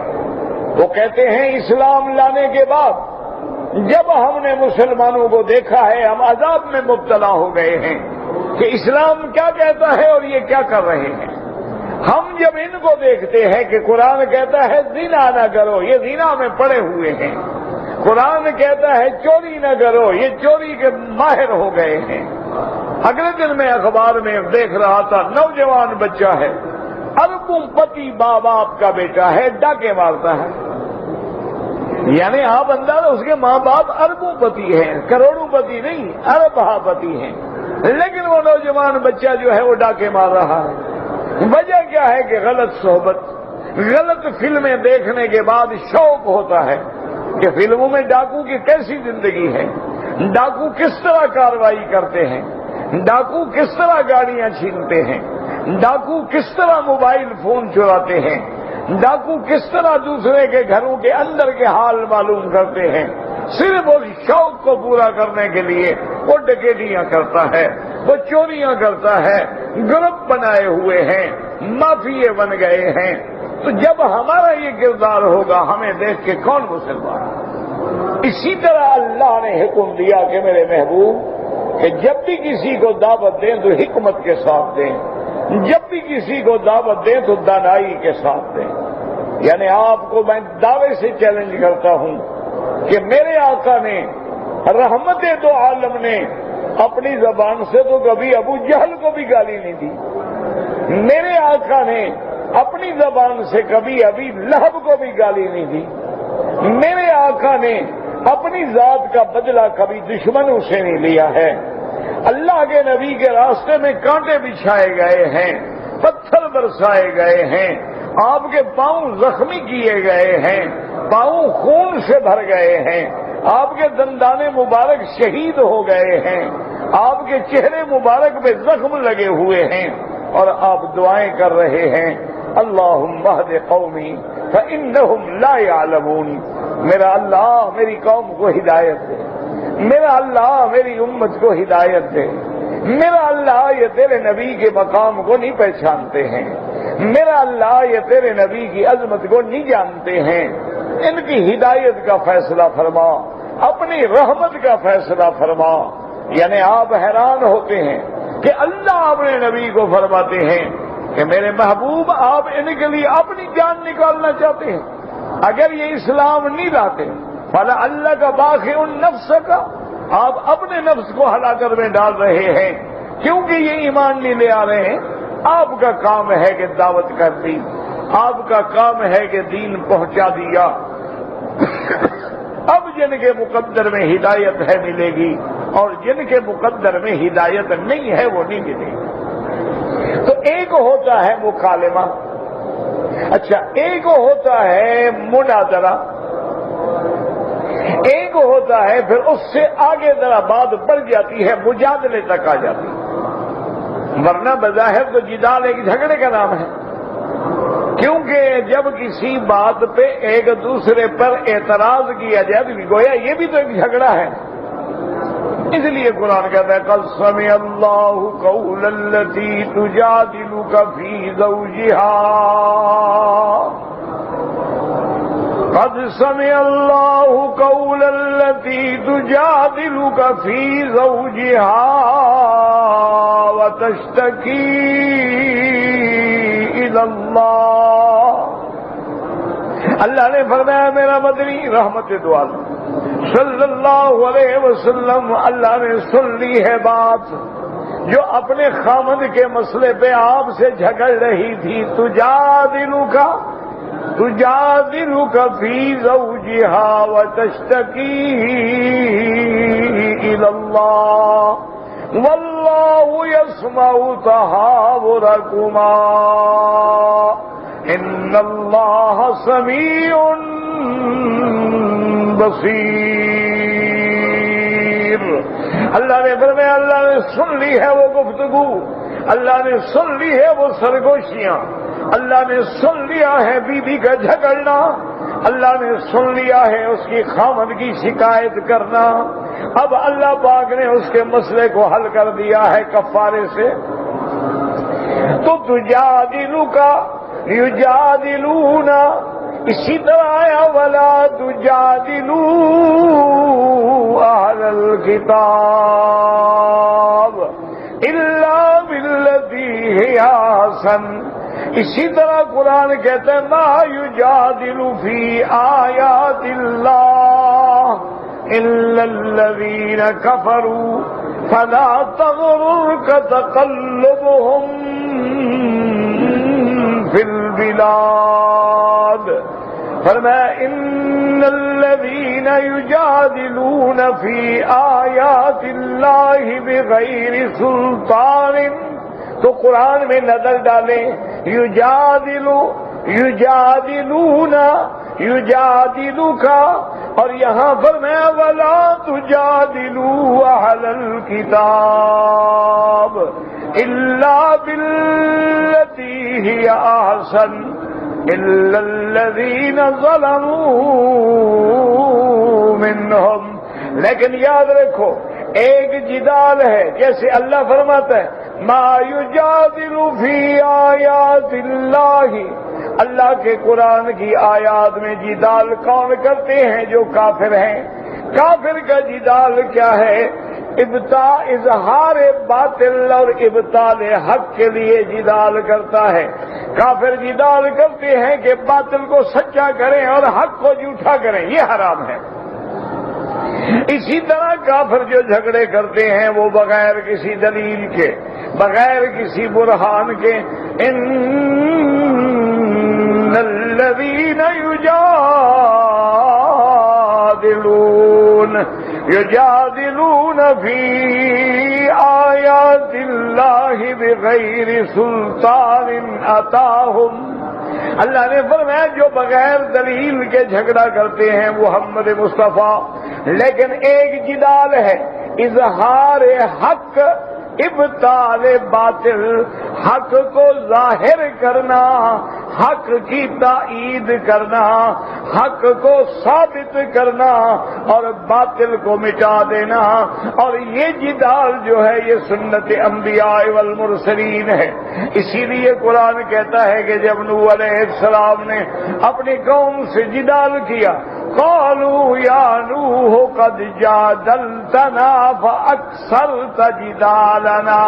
وہ کہتے ہیں اسلام لانے کے بعد جب ہم نے مسلمانوں کو دیکھا ہے ہم عذاب میں مبتلا ہو گئے ہیں کہ اسلام کیا کہتا ہے اور یہ کیا کر رہے ہیں. ہم جب ان کو دیکھتے ہیں کہ قرآن کہتا ہے زنا نہ کرو، یہ زنا میں پڑے ہوئے ہیں. قرآن کہتا ہے چوری نہ کرو، یہ چوری کے ماہر ہو گئے ہیں. اگلے دن میں اخبار میں دیکھ رہا تھا، نوجوان بچہ ہے، اربوں پتی باپ باپ کا بیٹا ہے، ڈاکے مارتا ہے. یعنی آپ انداز اس کے ماں باپ اربوں پتی ہیں، کروڑوں پتی نہیں، اربہ پتی ہیں، لیکن وہ نوجوان بچہ جو ہے وہ ڈاکے مار رہا ہے. وجہ کیا ہے کہ غلط صحبت، غلط فلمیں دیکھنے کے بعد شوق ہوتا ہے کہ فلموں میں ڈاکو کی کیسی زندگی ہے، ڈاکو کس طرح کارروائی کرتے ہیں، ڈاکو کس طرح گاڑیاں چھینتے ہیں، ڈاکو کس طرح موبائل فون چراتے ہیں، ڈاکو کس طرح دوسرے کے گھروں کے اندر کے حال معلوم کرتے ہیں. صرف اس شوق کو پورا کرنے کے لیے وہ ڈکیتیاں کرتا ہے، وہ چوریاں کرتا ہے، گروپ بنائے ہوئے ہیں، مافیے بن گئے ہیں. تو جب ہمارا یہ کردار ہوگا ہمیں دیکھ کے کون مسلمان؟ اسی طرح اللہ نے حکم دیا کہ میرے محبوب کہ جب بھی کسی کو دعوت دیں تو حکمت کے ساتھ دیں، جب بھی کسی کو دعوت دیں تو دانائی کے ساتھ دیں. یعنی آپ کو میں دعوے سے چیلنج کرتا ہوں کہ میرے آقا نے رحمت دو عالم نے اپنی زبان سے تو کبھی ابو جہل کو بھی گالی نہیں دی. میرے آقا نے اپنی زبان سے کبھی ابھی لہب کو بھی گالی نہیں دی. میرے آقا نے اپنی ذات کا بدلہ کبھی دشمنوں سے نہیں لیا ہے. اللہ کے نبی کے راستے میں کانٹے بچھائے گئے ہیں، پتھر برسائے گئے ہیں، آپ کے پاؤں زخمی کیے گئے ہیں، پاؤں خون سے بھر گئے ہیں، آپ کے دندانے مبارک شہید ہو گئے ہیں، آپ کے چہرے مبارک پہ زخم لگے ہوئے ہیں، اور آپ دعائیں کر رہے ہیں اللہم اہد قومی فإنہم لا یعلمون. میرا اللہ میری قوم کو ہدایت دے، میرا اللہ میری امت کو ہدایت دے. میرا اللہ یہ تیرے نبی کے مقام کو نہیں پہچانتے ہیں، میرا اللہ یہ تیرے نبی کی عظمت کو نہیں جانتے ہیں. ان کی ہدایت کا فیصلہ فرما، اپنی رحمت کا فیصلہ فرما. یعنی آپ حیران ہوتے ہیں کہ اللہ اپنے نبی کو فرماتے ہیں کہ میرے محبوب آپ ان کے لیے اپنی جان نکالنا چاہتے ہیں. اگر یہ اسلام نہیں لاتے فَلَعَلَّكَ بَاخِعٌ نَفْسَكَ، آپ اپنے نفس کو ہلاکت میں ڈال رہے ہیں کیونکہ یہ ایمان نہیں لے آ رہے ہیں۔ آپ کا کام ہے کہ دعوت کر دی، آپ کا کام ہے کہ دین پہنچا دیا۔ اب جن کے مقدر میں ہدایت ہے ملے گی، اور جن کے مقدر میں ہدایت نہیں ہے وہ نہیں ملے گی۔ تو ایک ہوتا ہے مکالمہ، اچھا ایک ہوتا ہے مناظرہ، ایک ہوتا ہے پھر اس سے آگے ذرا بات بڑھ جاتی ہے، مجادلے تک آ جاتی ہے۔ ورنہ بظاہر تو جدال ایک جھگڑے کا نام ہے، کیونکہ جب کسی بات پہ ایک دوسرے پر اعتراض کیا جائے تو گویا یہ بھی تو ایک جھگڑا ہے۔ اس لیے قرآن کہتا ہے قد سمع اللہ قول التی تجادلک فی زوجہا، قد سمع اللہ قول التی تجادلک فی زوجہا وتشتکی الی اللہ۔ اللہ نے فرمایا میرا مدنی رحمت دو عالم صلی اللہ علیہ وسلم، اللہ نے سن لی ہے بات جو اپنے خامد کے مسئلے پہ آپ سے جھگڑ رہی تھی۔ تجادلک فی زوجہا وتشتکی الی اللہ واللہ یسمع تحاورکما ان اللہ سمیع بصیر۔ اللہ نے فرمایا اللہ نے سن لی ہے وہ گفتگو، اللہ نے سن لی ہے وہ سرگوشیاں، اللہ نے سن لیا ہے بیوی کا جھگڑنا، اللہ نے سن لیا ہے اس کی خامد کی شکایت کرنا۔ اب اللہ پاک نے اس کے مسئلے کو حل کر دیا ہے کفارے سے۔ تو تجادلک یجادلون، اسی طرح آیا ولا تجادلوا اہل الکتاب الا بالتی ہی احسن۔ اسی طرح قرآن کہتا ہے ما یجادل فی آیات اللہ الا الذین کفروا فلا تغررک تقلبهم فی البلاد۔ فرمایا ان الذین یجادلون فی آیات اللہ بغیر سلطان، تو قرآن میں نظر ڈالیں، یجادلوک، اور یہاں فرمایا ولا تجادلوا اہل الکتاب الا بالتی ہی احسن الا الذین ظلموا منہم۔ لیکن یاد رکھو ایک جدال ہے، جیسے اللہ فرماتا ہے ما یجادل فی آیات اللہ، اللہ کے قرآن کی آیات میں جدال کون کرتے ہیں؟ جو کافر ہیں۔ کافر کا جدال کیا ہے؟ اظہار باطل اور ابطال حق کے لیے جدال کرتا ہے۔ کافر جدال کرتے ہیں کہ باطل کو سچا کریں اور حق کو جھوٹا کریں، یہ حرام ہے۔ اسی طرح کافر جو جھگڑے کرتے ہیں وہ بغیر کسی دلیل کے، بغیر کسی برہان کے، ان الذین یجادلون فی آیات اللہ بغیر سلطان اتاہم۔ اللہ نے فرمایا جو بغیر دلیل کے جھگڑا کرتے ہیں محمد مصطفیٰ، لیکن ایک جدال ہے اظہار حق ابطال باطل، حق کو ظاہر کرنا، حق کی تائید کرنا، حق کو ثابت کرنا اور باطل کو مٹا دینا۔ اور یہ جدال جو ہے یہ سنت انبیاء والمرسلین ہے۔ اسی لیے قرآن کہتا ہے کہ جب نوح علیہ السلام نے اپنی قوم سے جدال کیا، قالوا یا نوح قد جادلتنا فاکثرت جدالنا،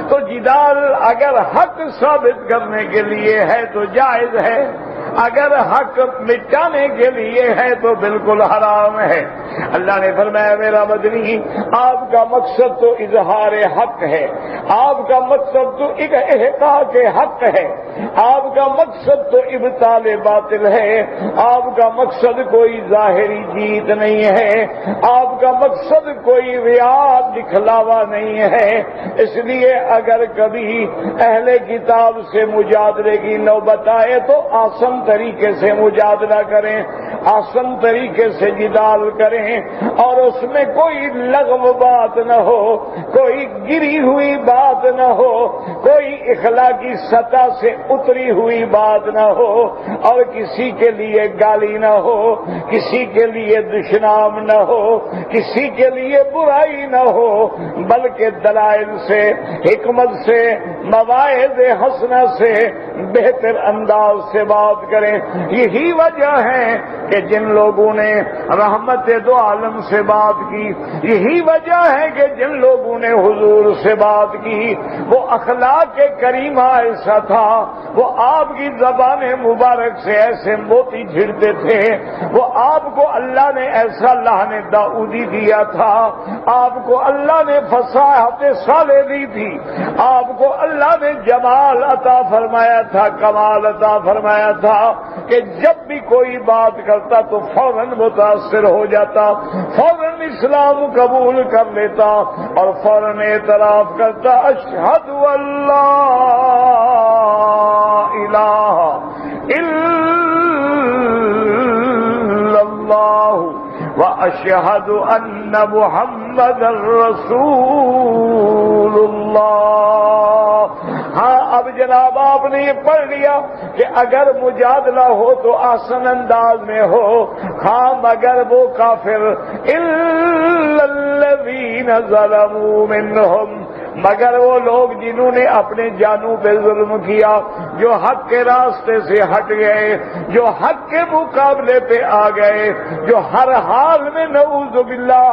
تو جدال اگر حق ثابت کرنے کے لیے ہے تو جائز ہے، اگر حق مٹانے کے لیے ہے تو بالکل حرام ہے۔ اللہ نے فرمایا میرا مدنی آپ کا مقصد تو اظہار حق ہے، آپ کا مقصد تو احقاق حق ہے، آپ کا مقصد تو ابطال باطل ہے، آپ کا مقصد کوئی ظاہری جیت نہیں ہے، آپ کا مقصد کوئی ریا دکھلاوا نہیں ہے۔ اس لیے اگر کبھی اہل کتاب سے مجادلے کی نوبت آئے تو آسن طریقے سے مجادلہ کریں، آسن طریقے سے جدال کریں، اور اس میں کوئی لغو بات نہ ہو، کوئی گری ہوئی بات نہ ہو، کوئی اخلاقی سطح سے اتری ہوئی بات نہ ہو، اور کسی کے لیے گالی نہ ہو، کسی کے لیے دشنام نہ ہو، کسی کے لیے برائی نہ ہو، بلکہ دلائل سے، حکمت سے، مواعظ حسنہ سے بہتر انداز سے بات کریں۔ یہی وجہ ہے کہ جن لوگوں نے رحمت دو عالم سے بات کی، یہی وجہ ہے کہ جن لوگوں نے حضور سے بات کی، وہ اخلاق کریمہ ایسا تھا، وہ آپ کی زبان مبارک سے ایسے موتی جھڑتے تھے، وہ آپ کو اللہ نے ایسا لحن داؤدی دیا تھا، آپ کو اللہ نے فصاحت صالح دی تھی، آپ کو اللہ نے جمال عطا فرمایا تھا، کمال عطا فرمایا تھا کہ جب بھی کوئی بات کرتا تو فوراً متاثر ہو جاتا، فوراً اسلام قبول کر لیتا اور فوراً اعتراف کرتا، اشہد اللہ الہ الا اللہ واشہد ان محمد رسول اللہ۔ ہاں اب جناب آپ نے یہ پڑھ لیا کہ اگر مجادلہ ہو تو آسن انداز میں ہو، ہاں مگر وہ کافر الا الذین ظلموا منہم، مگر وہ لوگ جنہوں نے اپنے جانوں پہ ظلم کیا، جو حق کے راستے سے ہٹ گئے، جو حق کے مقابلے پہ آ گئے، جو ہر حال میں نعوذ باللہ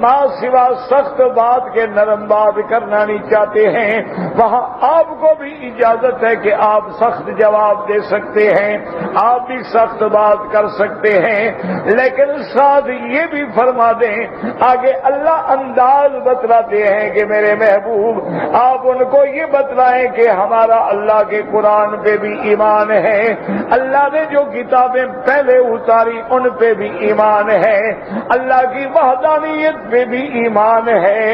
ماں سوا سخت بات کے نرم بات کرنا نہیں چاہتے ہیں، وہاں آپ کو بھی اجازت ہے کہ آپ سخت جواب دے سکتے ہیں، آپ بھی سخت بات کر سکتے ہیں، لیکن ساتھ یہ بھی فرما دیں، آگے اللہ انداز بتلاتے ہیں کہ میرے محبوب آپ ان کو یہ بتلائیں کہ ہمارا اللہ کے قرآن پہ بھی ایمان ہے، اللہ نے جو کتابیں پہلے اتاری ان پہ بھی ایمان ہے، اللہ کی وحدانیت پہ بھی ایمان ہے،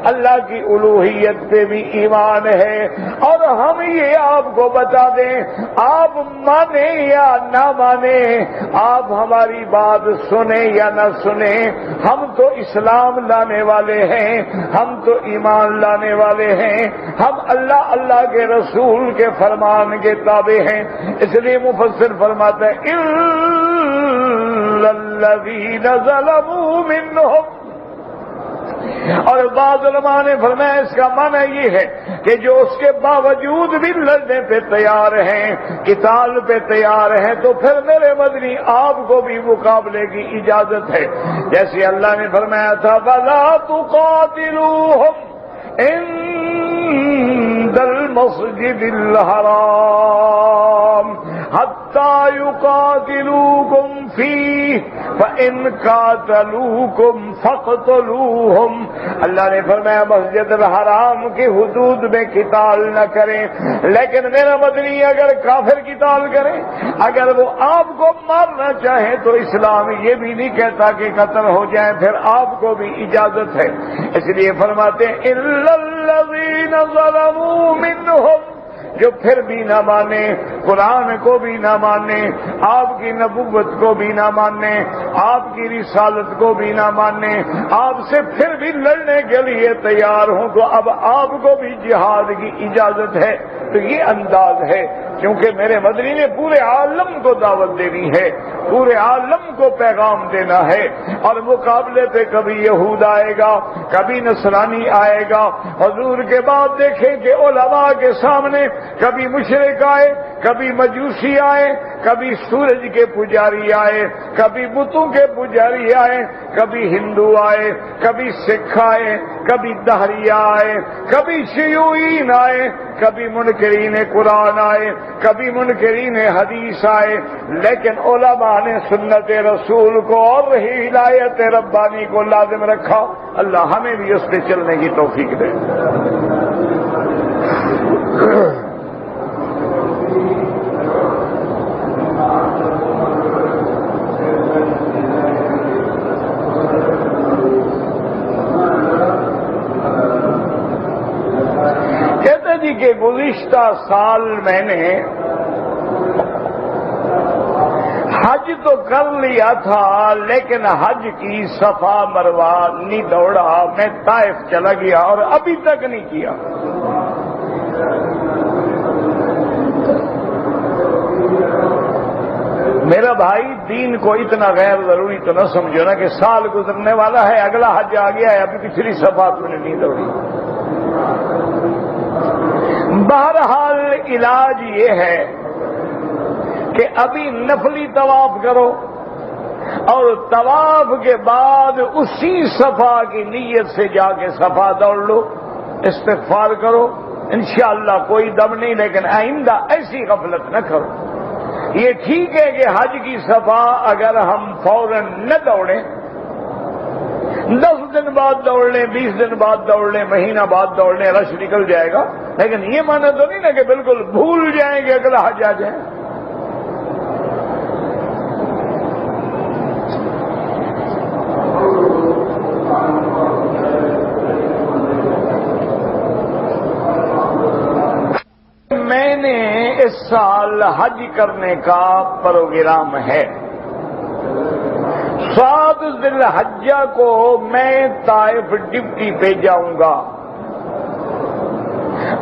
اللہ کی الوہیت پہ بھی ایمان ہے، اور ہم یہ آپ کو بتا دیں، آپ مانیں یا نہ مانیں، آپ ہماری بات سنیں یا نہ سنیں، ہم تو اسلام لانے والے ہیں، ہم تو ایمان لانے والے ہیں، ہم اللہ کے رسول کے فرمان کے تابع ہیں۔ اس لیے مفسر فرماتا ہے الا الذین ظلموا منہم، اور بعض علماء نے فرمایا اس کا معنی یہ ہے کہ جو اس کے باوجود بھی لڑنے پہ تیار ہیں، قتال پہ تیار ہیں، تو پھر میرے مدنی آپ کو بھی مقابلے کی اجازت ہے، جیسے اللہ نے فرمایا تھا وَلَا تُقَاتِلُوهُمْ عند المسجد الحرام حتى يقاتلوكم فيه فإن قاتلوكم فاقتلوهم۔ اللہ نے فرمایا مسجد الحرام کی حدود میں قتال نہ کریں، لیکن میرا مدنی اگر کافر قتال کریں، اگر وہ آپ کو مارنا چاہیں تو اسلام یہ بھی نہیں کہتا کہ قتل ہو جائیں، پھر آپ کو بھی اجازت ہے۔ اس لیے فرماتے ہیں الا الذین ظلموا منہم، جو پھر بھی نہ مانے، قرآن کو بھی نہ مانے، آپ کی نبوت کو بھی نہ مانے، آپ کی رسالت کو بھی نہ مانے، آپ سے پھر بھی لڑنے کے لیے تیار ہوں، تو اب آپ کو بھی جہاد کی اجازت ہے۔ تو یہ انداز ہے، کیونکہ میرے مدنی نے پورے عالم کو دعوت دینی ہے، پورے عالم کو پیغام دینا ہے، اور مقابلے پہ کبھی یہود آئے گا، کبھی نصرانی آئے گا، حضور کے بعد دیکھیں کہ علماء کے سامنے کبھی مشرک آئے، کبھی مجوسی آئے، کبھی سورج کے پجاری آئے، کبھی بتوں کے پجاری آئے، کبھی ہندو آئے، کبھی سکھ آئے، کبھی دہریہ آئے، کبھی شیوعین آئے، کبھی منکرین قرآن آئے، کبھی منکرین حدیث آئے، لیکن علماء نے سنت رسول کو اور ہدایت ربانی کو لازم رکھا۔ اللہ ہمیں بھی اس پہ چلنے کی توفیق دے۔ کہ گزشتہ سال میں نے حج تو کر لیا تھا، لیکن حج کی صفا مروہ نہیں دوڑا، میں طائف چلا گیا اور ابھی تک نہیں کیا۔ میرا بھائی دین کو اتنا غیر ضروری تو نہ سمجھو نا کہ سال گزرنے والا ہے، اگلا حج آ گیا ہے، ابھی پچھلی صفا تو نے نہیں دوڑی۔ بہرحال علاج یہ ہے کہ ابھی نفلی طواف کرو اور طواف کے بعد اسی صفا کی نیت سے جا کے صفا دوڑ لو، استغفار کرو، انشاءاللہ کوئی دم نہیں، لیکن آئندہ ایسی غفلت نہ کرو۔ یہ ٹھیک ہے کہ حج کی صفا اگر ہم فوراً نہ دوڑیں، 10 دن بعد دوڑ لیں، 20 دن بعد دوڑ لیں، مہینہ بعد دوڑ لیں، رش نکل جائے گا، لیکن یہ معنی تو نہیں نا کہ بالکل بھول جائیں گے اگلا حج آ جائیں۔ میں نے اس سال حج کرنے کا پروگرام ہے۔ 7 ذی الحجہ کو میں طائف ڈپٹی پہ جاؤں گا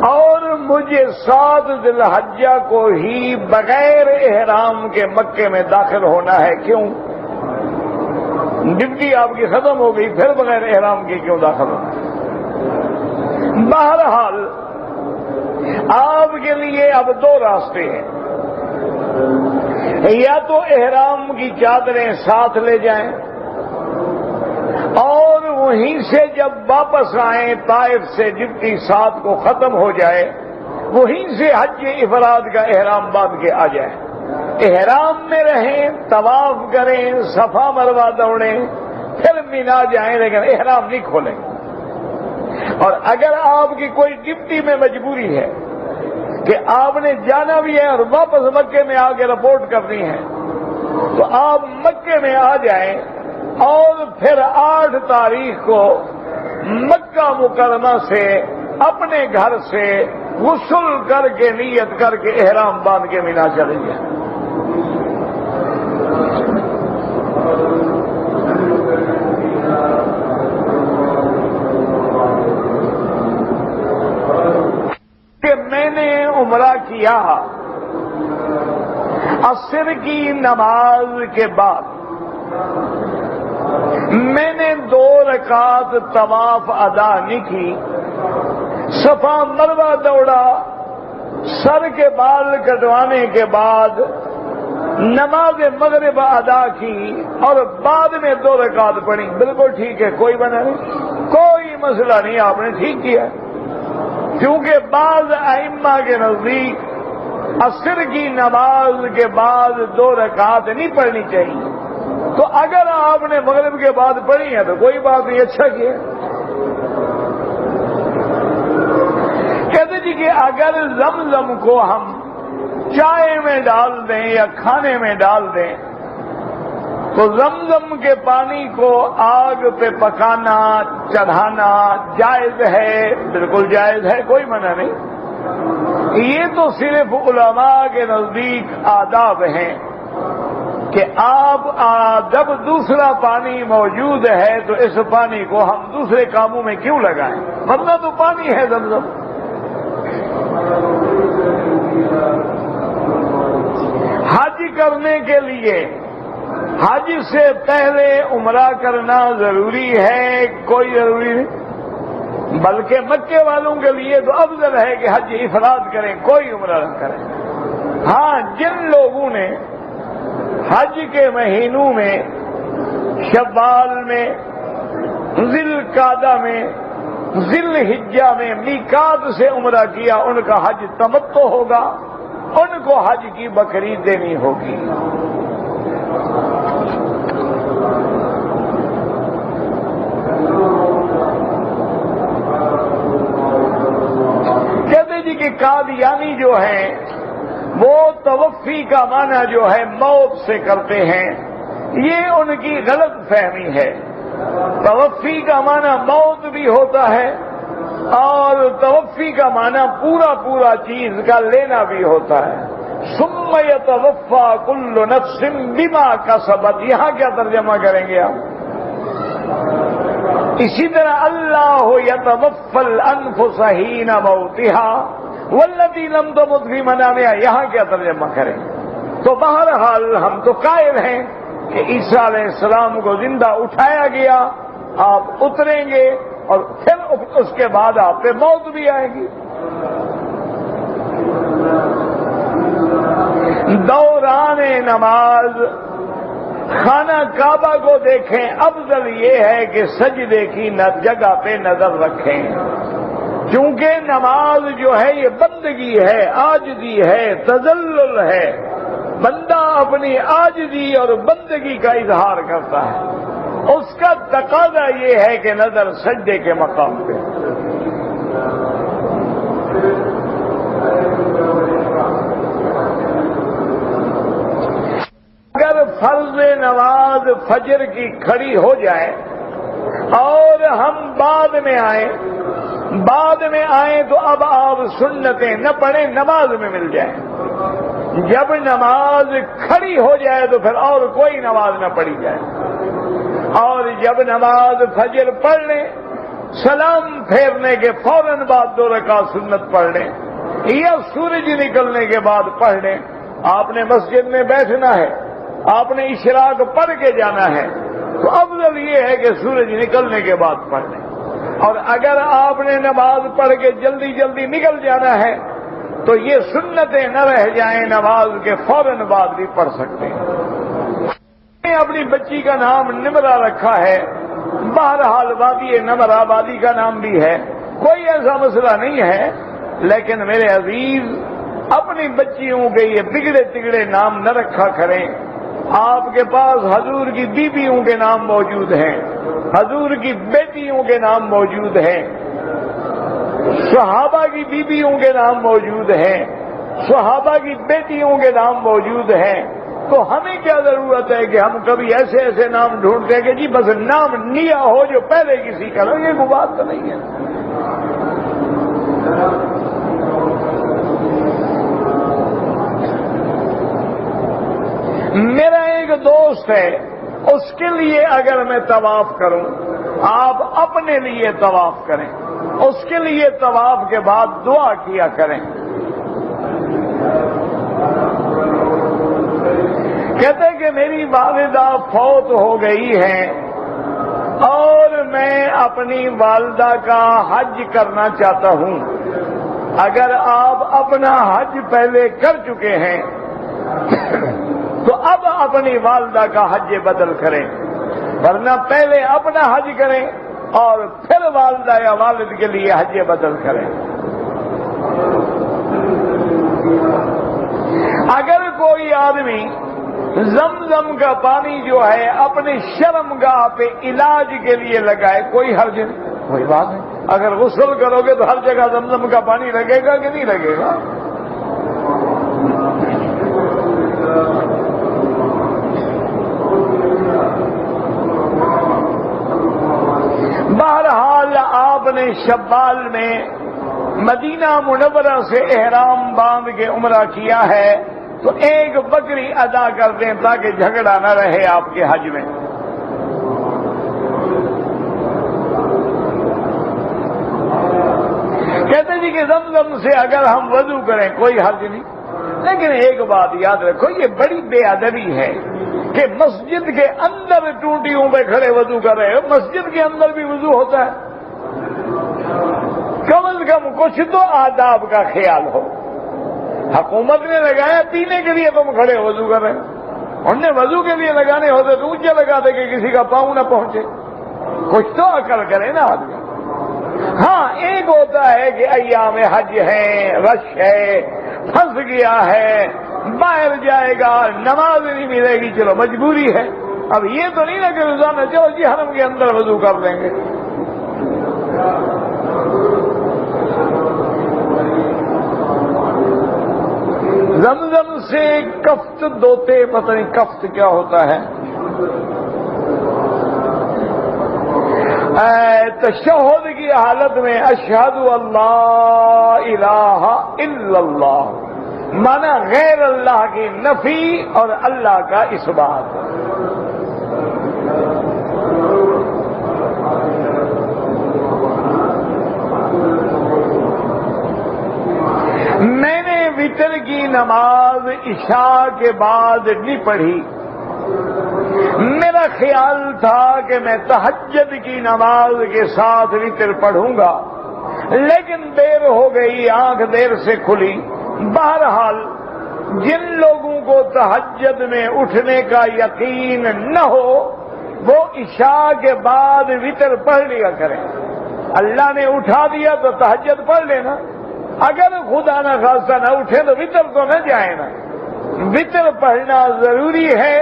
اور مجھے 7 ذی الحجہ کو ہی بغیر احرام کے مکے میں داخل ہونا ہے۔ کیوں؟ ڈپٹی آپ کی ختم ہو گئی، پھر بغیر احرام کے کیوں داخل ہونا ہے؟ بہرحال آپ کے لیے اب 2 راستے ہیں، یا تو احرام کی چادریں ساتھ لے جائیں اور وہیں سے جب واپس آئیں طائف سے ڈپٹی 7 کو ختم ہو جائے، وہیں سے حج افراد کا احرام باندھ کے آ جائیں، احرام میں رہیں، طواف کریں، صفا مروہ دوڑیں، پھر مینا جائیں، لیکن احرام نہیں کھولیں۔ اور اگر آپ کی کوئی ڈپٹی میں مجبوری ہے کہ آپ نے جانا بھی ہے اور واپس مکے میں آ کے رپورٹ کرنی ہے، تو آپ مکے میں آ جائیں اور پھر 8 تاریخ کو مکہ مکرمہ سے اپنے گھر سے غسل کر کے نیت کر کے احرام باندھ کے مینا چلیں گے۔ کہ میں نے عمرہ کیا عصر کی نماز کے بعد، میں نے 2 رکعت طواف ادا نہیں کی، صفا مروہ دوڑا، سر کے بال کٹوانے کے بعد نماز مغرب ادا کی اور بعد میں 2 رکعت پڑھی۔ بالکل ٹھیک ہے، کوئی بنا نہیں، کوئی مسئلہ نہیں، آپ نے ٹھیک کیا، کیونکہ بعض ائمہ کے نزدیک عصر کی نماز کے بعد 2 رکعت نہیں پڑھنی چاہیے، تو اگر آپ نے مغرب کے بعد پڑھی ہے تو کوئی بات نہیں، اچھا کیا۔ کہتے جی کہ اگر زمزم کو ہم چائے میں ڈال دیں یا کھانے میں ڈال دیں تو زمزم کے پانی کو آگ پہ پکانا چڑھانا جائز ہے؟ بالکل جائز ہے، کوئی منع نہیں۔ یہ تو صرف علماء کے نزدیک آداب ہیں کہ آپ جب دوسرا پانی موجود ہے تو اس پانی کو ہم دوسرے کاموں میں کیوں لگائیں، ورنہ تو پانی ہے زمزم۔ حج کرنے کے لیے حج سے پہلے عمرہ کرنا ضروری ہے؟ کوئی ضروری نہیں، بلکہ مکے والوں کے لیے تو افضل ہے کہ حج افراد کریں، کوئی عمرہ نہ کریں۔ ہاں، جن لوگوں نے حج کے مہینوں میں شوال میں، ذی القعدہ میں، ذی الحجہ میں میقات سے عمرہ کیا، ان کا حج تمتع ہوگا، ان کو حج کی بکری دینی ہوگی۔ کہتے جی کہ قادیانی جو ہیں وہ توفی کا معنی جو ہے موت سے کرتے ہیں، یہ ان کی غلط فہمی ہے۔ توفی کا معنی موت بھی ہوتا ہے اور توفی کا معنی پورا چیز کا لینا بھی ہوتا ہے۔ ثم یتوفی کل نفس بما کسبت، یہاں کیا ترجمہ کریں گے آپ؟ اسی طرح اللہ یتوفی الانفس حین موتها والتی لم تمت فی منامها، یہاں کیا ترجمہ کریں؟ تو بہرحال ہم تو قائل ہیں کہ عیسیٰ علیہ السلام کو زندہ اٹھایا گیا، آپ اتریں گے اور پھر اس کے بعد آپ پہ موت بھی آئے گی۔ دوران نماز خانہ کعبہ کو دیکھیں، افضل یہ ہے کہ سجدے کی جگہ پہ نظر رکھیں، کیونکہ نماز جو ہے یہ بندگی ہے، عاجزی ہے، تذلل ہے۔ بندہ اپنی عاجزی اور بندگی کا اظہار کرتا ہے، اس کا تقاضا یہ ہے کہ نظر سجدے کے مقام پہ۔ اگر فرض نماز فجر کی کھڑی ہو جائے اور ہم بعد میں آئیں تو اب آپ سنتیں نہ پڑھیں، نماز میں مل جائیں۔ جب نماز کھڑی ہو جائے تو پھر اور کوئی نماز نہ پڑھی جائے، اور جب نماز فجر پڑھ لیں سلام پھیرنے کے فوراً بعد 2 رکعت سنت پڑھ لیں یا سورج نکلنے کے بعد پڑھ لیں۔ آپ نے مسجد میں بیٹھنا ہے، آپ نے اشراق پڑھ کے جانا ہے، تو افضل یہ ہے کہ سورج نکلنے کے بعد پڑھ لیں، اور اگر آپ نے نماز پڑھ کے جلدی نکل جانا ہے تو یہ سنتیں نہ رہ جائیں، نماز کے فوراً بعد بھی پڑھ سکتے ہیں۔ اپنی بچی کا نام نمرہ رکھا ہے، بہرحال وادی نمر آبادی کا نام بھی ہے، کوئی ایسا مسئلہ نہیں ہے، لیکن میرے عزیز اپنی بچیوں کے یہ بگڑے تگڑے نام نہ رکھا کریں۔ آپ کے پاس حضور کی بیویوں کے نام موجود ہیں، حضور کی بیٹیوں کے نام موجود ہیں، صحابہ کی بیویوں کے نام موجود ہیں، صحابہ کی بیٹیوں کے نام موجود ہیں، تو ہمیں کیا ضرورت ہے کہ ہم کبھی ایسے نام ڈھونڈتے ہیں کہ جی بس نام نیا ہو جو پہلے کسی کا ہو، یہ کوئی بات تو نہیں ہے۔ میرا ایک دوست ہے، اس کے لیے اگر میں طواف کروں، آپ اپنے لیے طواف کریں، اس کے لیے طواف کے بعد دعا کیا کریں۔ کہتے کہ میری والدہ فوت ہو گئی ہے اور میں اپنی والدہ کا حج کرنا چاہتا ہوں، اگر آپ اپنا حج پہلے کر چکے ہیں تو اب اپنی والدہ کا حج بدل کریں، ورنہ پہلے اپنا حج کریں اور پھر والدہ یا والد کے لیے حج بدل کریں۔ اگر کوئی آدمی زمزم کا پانی جو ہے اپنی شرمگاہ پہ علاج کے لیے لگائے، کوئی حرج نہیں، کوئی بات نہیں۔ اگر غسل کرو گے تو ہر جگہ زمزم کا پانی لگے گا کہ نہیں لگے گا؟ بہرحال آپ نے شوال میں مدینہ منورہ سے احرام باندھ کے عمرہ کیا ہے تو ایک بکری ادا کر دیں تاکہ جھگڑا نہ رہے آپ کے حج میں۔ کہتے جی کہ زمزم سے اگر ہم وضو کریں کوئی حرج نہیں، لیکن ایک بات یاد رکھو، یہ بڑی بے ادبی ہے کہ مسجد کے اندر ٹوٹیوں پہ کھڑے وضو کر رہے ہو۔ مسجد کے اندر بھی وضو ہوتا ہے، کم از کم کچھ تو آداب کا خیال ہو۔ حکومت نے لگایا پینے کے لیے، تم کھڑے وضو کر رہے ہیں، انہوں نے وضو کے لیے لگانے ہوتے تو اونچے لگا دے کہ کسی کا پاؤں نہ پہنچے، کچھ تو عقل کرے نا آدمی۔ ہاں ایک ہوتا ہے کہ ایام حج ہیں، رش ہے، پھنس گیا ہے، باہر جائے گا، نماز نہیں ملے گی، چلو مجبوری ہے۔ اب یہ تو نہیں نا کہ روزانہ چلو جی حرم کے اندر وضو کر لیں گے۔ زمزم سے کفت دوتے، پتہ نہیں کفت کیا ہوتا ہے، تشہد کی حالت میں اشہد اللہ الہ الا اللہ، مانا غیر اللہ کی نفی اور اللہ کا اثبات۔ میں نے وتر کی نماز عشاء کے بعد نہیں پڑھی، میرا خیال تھا کہ میں تہجد کی نماز کے ساتھ وتر پڑھوں گا، لیکن دیر ہو گئی، آنکھ دیر سے کھلی۔ بہرحال جن لوگوں کو تہجد میں اٹھنے کا یقین نہ ہو وہ عشاء کے بعد وتر پڑھ لیا کریں۔ اللہ نے اٹھا دیا تو تہجد پڑھ لینا، اگر خدا نہ خاصہ نہ اٹھے تو وتر تو نہ جائے نا، وتر پڑھنا ضروری ہے۔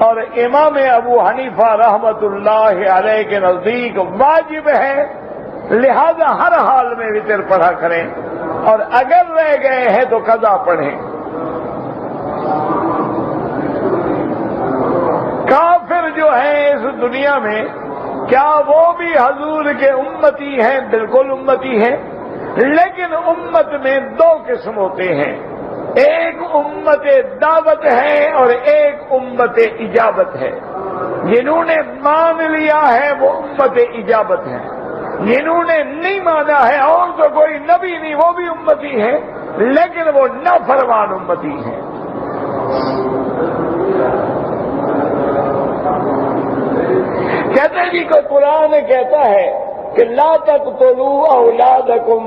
اور امام ابو حنیفہ رحمت اللہ علیہ کے نزدیک واجب ہے، لہذا ہر حال میں وتر پڑھا کریں، اور اگر رہ گئے ہیں تو قضا پڑھیں۔ کافر جو ہیں اس دنیا میں، کیا وہ بھی حضور کے امتی ہیں؟ بالکل امتی ہیں، لیکن امت میں دو قسم ہوتے ہیں، ایک امت دعوت ہے اور ایک امت اجابت ہے۔ جنہوں نے مان لیا ہے وہ امت اجابت ہے، جنہوں نے نہیں مانا ہے اور تو کوئی نبی نہیں وہ بھی امتی ہے، لیکن وہ نافرمان امتی ہیں۔ کہتے ہیں جی کہ قرآن کہتا ہے کہ لا تقتلوا اولادکم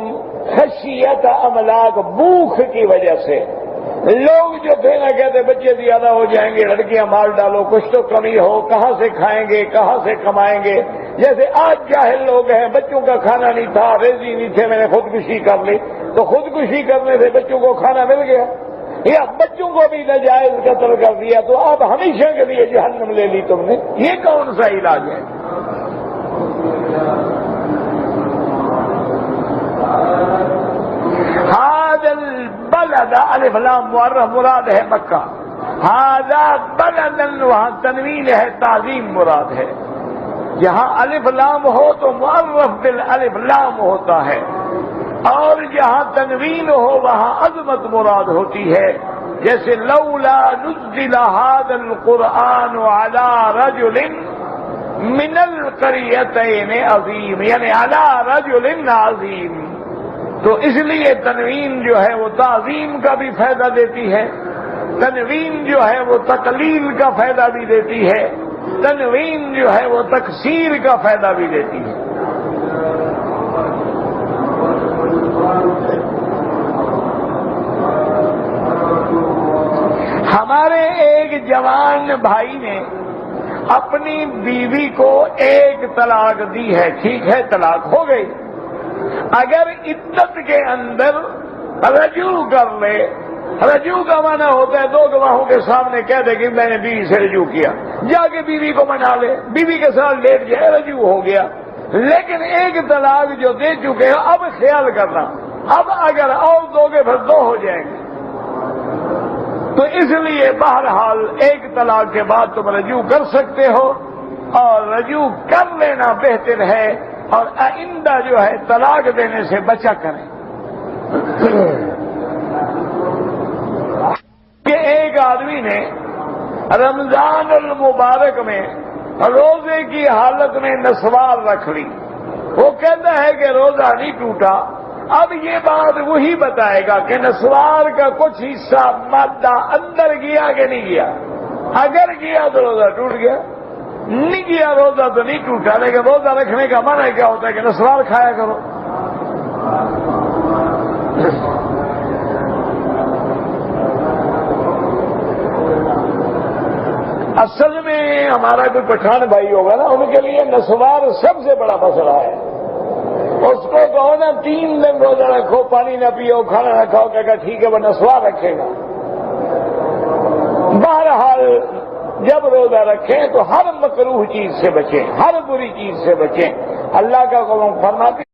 خشیت املاک، بھوک کی وجہ سے۔ لوگ جو تھے نا کہتے بچے زیادہ ہو جائیں گے، لڑکیاں مال ڈالو، کچھ تو کمی ہو، کہاں سے کھائیں گے، کہاں سے کمائیں گے۔ جیسے آج جاہل لوگ ہیں، بچوں کا کھانا نہیں تھا، ریزی نہیں تھے، میں نے خودکشی کر لی، تو خودکشی کرنے سے بچوں کو کھانا مل گیا، یا بچوں کو بھی ناجائز قتل کر دیا تو اب ہمیشہ کے لیے جہنم لے لی تم نے۔ یہ کون سا علاج ہے؟ هذا البلد الف لام معرف مراد ہے مکہ، هذا بلد وہاں تنوین ہے، تعظیم مراد ہے۔ جہاں الف لام ہو تو معرف بالالف لام ہوتا ہے، اور جہاں تنوین ہو وہاں عظمت مراد ہوتی ہے۔ جیسے لولا نزل هذا القرآن على رجل من القریتین عظیم، یعنی على رجل عظیم، تو اس لیے تنوین جو ہے وہ تعظیم کا بھی فائدہ دیتی ہے، تنوین جو ہے وہ تقلیل کا فائدہ بھی دیتی ہے، تنوین جو ہے وہ تکثیر کا فائدہ بھی دیتی ہے۔ ہمارے ایک جوان بھائی نے اپنی بیوی کو ایک طلاق دی ہے، ٹھیک ہے طلاق ہو گئی، اگر عدت کے اندر رجوع کر لے، رجوع کا معنی ہوتا ہے دو گواہوں کے سامنے کہہ دے کہ میں نے بیوی سے رجوع کیا، جا کے بیوی کو منا لے، بیوی کے ساتھ لیٹ جائے، رجوع ہو گیا۔ لیکن ایک طلاق جو دے چکے ہو، اب خیال کرنا، اب اگر اور دو گے پھر دو ہو جائیں گے، تو اس لیے بہرحال ایک طلاق کے بعد تم رجوع کر سکتے ہو، اور رجوع کر لینا بہتر ہے، اور آئندہ جو ہے طلاق دینے سے بچا کریں۔ کہ ایک آدمی نے رمضان المبارک میں روزے کی حالت میں نسوار رکھ لی، وہ کہتا ہے کہ روزہ نہیں ٹوٹا۔ اب یہ بات وہی بتائے گا کہ نسوار کا کچھ حصہ مادہ اندر گیا کہ نہیں گیا، اگر گیا تو روزہ ٹوٹ گیا، نہیں کیا روزہ تو نہیں ٹوٹا۔ لیکن روزہ رکھنے کا منع کیا ہوتا ہے کہ نسوار کھایا کرو۔ اصل میں ہمارا کوئی پٹھان بھائی ہوگا نا، ان کے لیے نسوار سب سے بڑا مسئلہ ہے، اس کو کہو نا 3 دن روزہ رکھو، پانی نہ پیو، کھانا نہ کھاؤ، کہ ٹھیک ہے وہ نسوار رکھے گا۔ بہرحال جب روزہ رکھیں تو ہر مکروہ چیز سے بچیں، ہر بری چیز سے بچیں۔ اللہ کا قول فرماتے